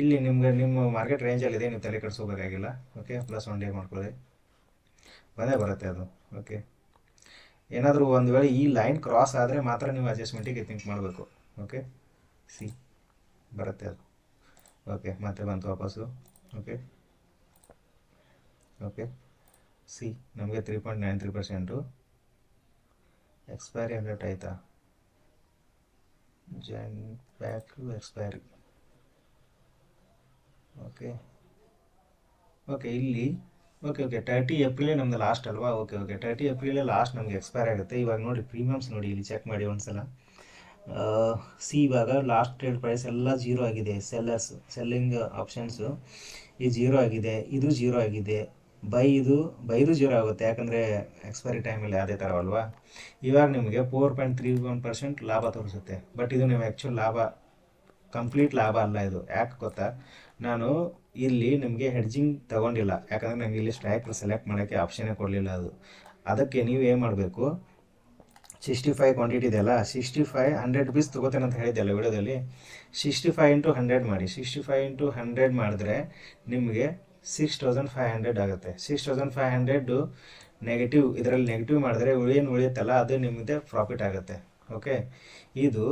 ಇಲ್ಲಿ ನಿಮ್ಮ ಮಾರ್ಕೆಟ್ ರೇಂಜಲ್ಲಿದೆ, ನೀವು ತಲೆ ಕೆಡಿಸ್ಕೋಬೇಕಾಗಿಲ್ಲ. ಓಕೆ, +1 ಡೇ ಮಾಡ್ಕೊಳ್ಳಿ, ಬಂದೇ ಬರುತ್ತೆ ಅದು. ಓಕೆ, ಏನಾದರೂ ಒಂದು ವೇಳೆ ಈ ಲೈನ್ ಕ್ರಾಸ್ ಆದರೆ ಮಾತ್ರ ನೀವು ಅಡ್ಜಸ್ಟ್ಮೆಂಟಿಗೆ ಥಿಂಕ್ ಮಾಡಬೇಕು. ಓಕೆ, ಬರುತ್ತೆ ಅದು. ಓಕೆ, ಮತ್ತೆ ಬಂತು ವಾಪಸ್ಸು. ಓಕೆ, ನಮಗೆ 3.93% ಎಕ್ಸ್ಪೈರಿ ಅಲರ್ಟ್ ಆಯಿತಾ, ಬ್ಯಾಕ್ ಎಕ್ಸ್ಪೈರಿ. ಓಕೆ, ಇಲ್ಲಿ 30 ಏಪ್ರಿಲೇ ನಮ್ಮದು ಲಾಸ್ಟ್ ಅಲ್ವಾ. ಓಕೆ, 30 ಏಪ್ರಿಲೇ ಲಾಸ್ಟ್ ನಮಗೆ ಎಕ್ಸ್ಪೈರ್ ಆಗುತ್ತೆ. ಇವಾಗ ನೋಡಿ ಪ್ರೀಮಿಯಮ್ಸ್ ನೋಡಿ, ಇಲ್ಲಿ ಚೆಕ್ ಮಾಡಿ ಒಂದ್ಸಲ. ಇವಾಗ ಲಾಸ್ಟ್ ಟ್ರೇಡ್ ಪ್ರೈಸ್ ಎಲ್ಲ 0 ಆಗಿದೆ. ಸೆಲ್ಲಿಂಗ್ ಆಪ್ಷನ್ಸು ಈ 0 ಆಗಿದೆ, ಇದು 0 ಆಗಿದೆ. ಬೈದು 0 ಆಗುತ್ತೆ, ಯಾಕಂದರೆ ಎಕ್ಸ್ಪೈರಿ ಟೈಮಲ್ಲಿ ಅದೇ ಥರ ಅಲ್ವಾ. ಇವಾಗ ನಿಮಗೆ 4.31% ಲಾಭ ತೋರಿಸುತ್ತೆ. ಬಟ್ ಇದು ನೀವು ಆ್ಯಕ್ಚುಲ್ ಲಾಭ, ಕಂಪ್ಲೀಟ್ ಲಾಭ ಅಲ್ಲ ಇದು. ಯಾಕೆ ಗೊತ್ತಾ, ನಾನು ಇಲ್ಲಿ ನಿಮಗೆ ಹೆಡ್ಜಿಂಗ್ ತೊಗೊಂಡಿಲ್ಲ, ಯಾಕಂದರೆ ನನಗೆ ಇಲ್ಲಿ ಸ್ಟ್ರೈಕ್ ಸೆಲೆಕ್ಟ್ ಮಾಡೋಕ್ಕೆ ಆಪ್ಷನ್ನೇ ಕೊಡಲಿಲ್ಲ ಅದು. ಅದಕ್ಕೆ ನೀವು ಏನು ಮಾಡಬೇಕು, 65 ಕ್ವಾಂಟಿಟಿ ಇದೆಯಲ್ಲ, 65 100 ಪೀಸ್ ತೊಗೋತೇನೆ ಅಂತ ಹೇಳಿದ್ದೆಲ್ಲ ವಿಡಿಯೋದಲ್ಲಿ. 65 × 100 ಮಾಡಿ. 65 × 100 ಮಾಡಿದ್ರೆ ನಿಮಗೆ 6,500 ಆಗುತ್ತೆ. 6,500 ನೆಗೆಟಿವ್, ಇದರಲ್ಲಿ ನೆಗೆಟಿವ್ ಮಾಡಿದ್ರೆ ಏನು ಉಳಿಯುತ್ತಲ್ಲ ಅದು ನಿಮಗೆ ಪ್ರಾಫಿಟ್ ಆಗುತ್ತೆ. ಓಕೆ, ಇದು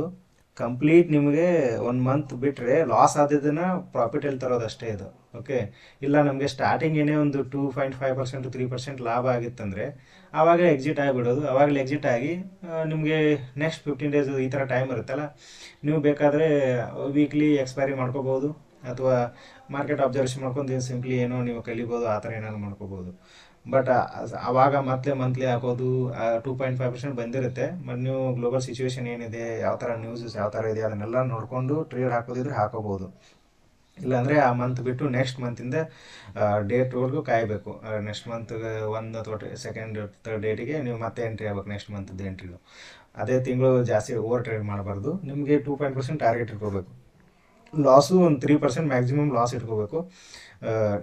ಕಂಪ್ಲೀಟ್ ನಿಮಗೆ 1 ಮಂತ್ ಬಿಟ್ಟರೆ ಲಾಸ್ ಆದಿದ್ದನ್ನು ಪ್ರಾಫಿಟಲ್ಲಿ ತರೋದಷ್ಟೇ ಇದು. ಓಕೆ, ಇಲ್ಲ ನಮಗೆ ಸ್ಟಾರ್ಟಿಂಗ್ ಏನೇ ಒಂದು 2.5% 3% ಲಾಭ ಆಗಿತ್ತಂದರೆ ಆವಾಗ ಎಕ್ಸಿಟ್ ಆಗಿಬಿಡೋದು. ಆವಾಗಲೇ ಎಕ್ಸಿಟ್ ಆಗಿ ನಿಮಗೆ ನೆಕ್ಸ್ಟ್ 15 ಡೇಸ್ ಈ ಥರ ಟೈಮ್ ಇರುತ್ತಲ್ಲ, ನೀವು ಬೇಕಾದರೆ ವೀಕ್ಲಿ ಎಕ್ಸ್ಪೈರಿ ಮಾಡ್ಕೋಬೋದು, ಅಥವಾ ಮಾರ್ಕೆಟ್ ಅಬ್ಸರ್ವೇಷನ್ ಮಾಡ್ಕೊಂಡು ಸಿಂಪ್ಲಿ ಏನೋ ನೀವು ಕಲಿಬೋದು, ಆ ಥರ ಏನಾದ್ರು ಮಾಡ್ಕೋಬೋದು. ಬಟ್ ಆವಾಗ ಮತ್ತೆ ಮಂತ್ಲಿ ಹಾಕೋದು 2.5% ಬಂದಿರುತ್ತೆ. ಬಟ್ ನೀವು ಗ್ಲೋಬಲ್ ಸಿಚುವೇಶನ್ ಏನಿದೆ, ಯಾವ ಥರ ನ್ಯೂಸಸ್ ಯಾವ ಥರ ಇದೆ ಅದನ್ನೆಲ್ಲ ನೋಡಿಕೊಂಡು ಟ್ರೇಡ್ ಹಾಕೋದಿದ್ರೆ ಹಾಕೋಬೋದು. ಇಲ್ಲಾಂದರೆ ಆ ಮಂತ್ ಬಿಟ್ಟು ನೆಕ್ಸ್ಟ್ ಮಂತಿಂದ ಡೇಟ್ವರೆಗೂ ಕಾಯಬೇಕು. ನೆಕ್ಸ್ಟ್ ಮಂತ್ 1 ಅಥವಾ 2nd 3rd ಡೇಟಿಗೆ ನೀವು ಮತ್ತೆ ಎಂಟ್ರಿ ಆಗ್ಬೇಕು, ನೆಕ್ಸ್ಟ್ ಮಂತ್ದು ಎಂಟ್ರಿದು. ಅದೇ ತಿಂಗಳು ಜಾಸ್ತಿ ಓವರ್ ಟ್ರೇಡ್ ಮಾಡಬಾರ್ದು. ನಿಮಗೆ 2% ಟಾರ್ಗೆಟ್ ಇಟ್ಕೋಬೇಕು. ಲಾಸು ಒಂದು 3% ಮ್ಯಾಕ್ಸಿಮಮ್ ಲಾಸ್ ಇಟ್ಕೋಬೇಕು.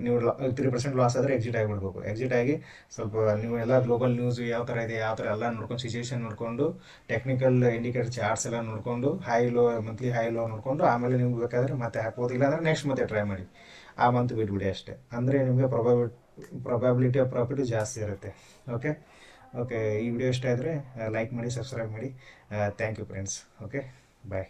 ನೀವು 3% ಲಾಸ್ ಆದರೆ ಎಕ್ಸಿಟ್ ಆಗಿಬಿಡ್ಬೇಕು. ಎಕ್ಸಿಟ್ ಆಗಿ ಸ್ವಲ್ಪ ನೀವು ಎಲ್ಲ ಗ್ಲೋಬಲ್ ನ್ಯೂಸ್ ಯಾವ ಥರ ಇದೆ, ಯಾವ ಥರ ಎಲ್ಲ ನೋಡ್ಕೊಂಡು, ಸಿಚುವೇಶನ್ ನೋಡಿಕೊಂಡು, ಟೆಕ್ನಿಕಲ್ ಇಂಡಿಕೇಟರ್ ಚಾರ್ಟ್ಸ್ ಎಲ್ಲ ನೋಡಿಕೊಂಡು, ಮಂತ್ಲಿ ಹೈ ಲೋ ನೋಡಿಕೊಂಡು ಆಮೇಲೆ ನಿಮ್ಗೆ ಬೇಕಾದರೆ ಮತ್ತೆ ಹಾಕ್ಬೋದು. ಇಲ್ಲಾಂದರೆ ನೆಕ್ಸ್ಟ್ ಮತ್ತೆ ಟ್ರೈ ಮಾಡಿ, ಆ ಮಂತ್ ಬಿಟ್ಬಿಡಿ ಅಷ್ಟೇ. ಅಂದರೆ ನಿಮಗೆ ಪ್ರೊಬಾಬಿಲಿಟಿ ಆಫ್ ಪ್ರಾಫಿಟು ಜಾಸ್ತಿ ಇರುತ್ತೆ. ಓಕೆ, ಈ ವಿಡಿಯೋ ಇಷ್ಟ ಆದರೆ ಲೈಕ್ ಮಾಡಿ, ಸಬ್ಸ್ಕ್ರೈಬ್ ಮಾಡಿ. Thank you friends. Okay, bye.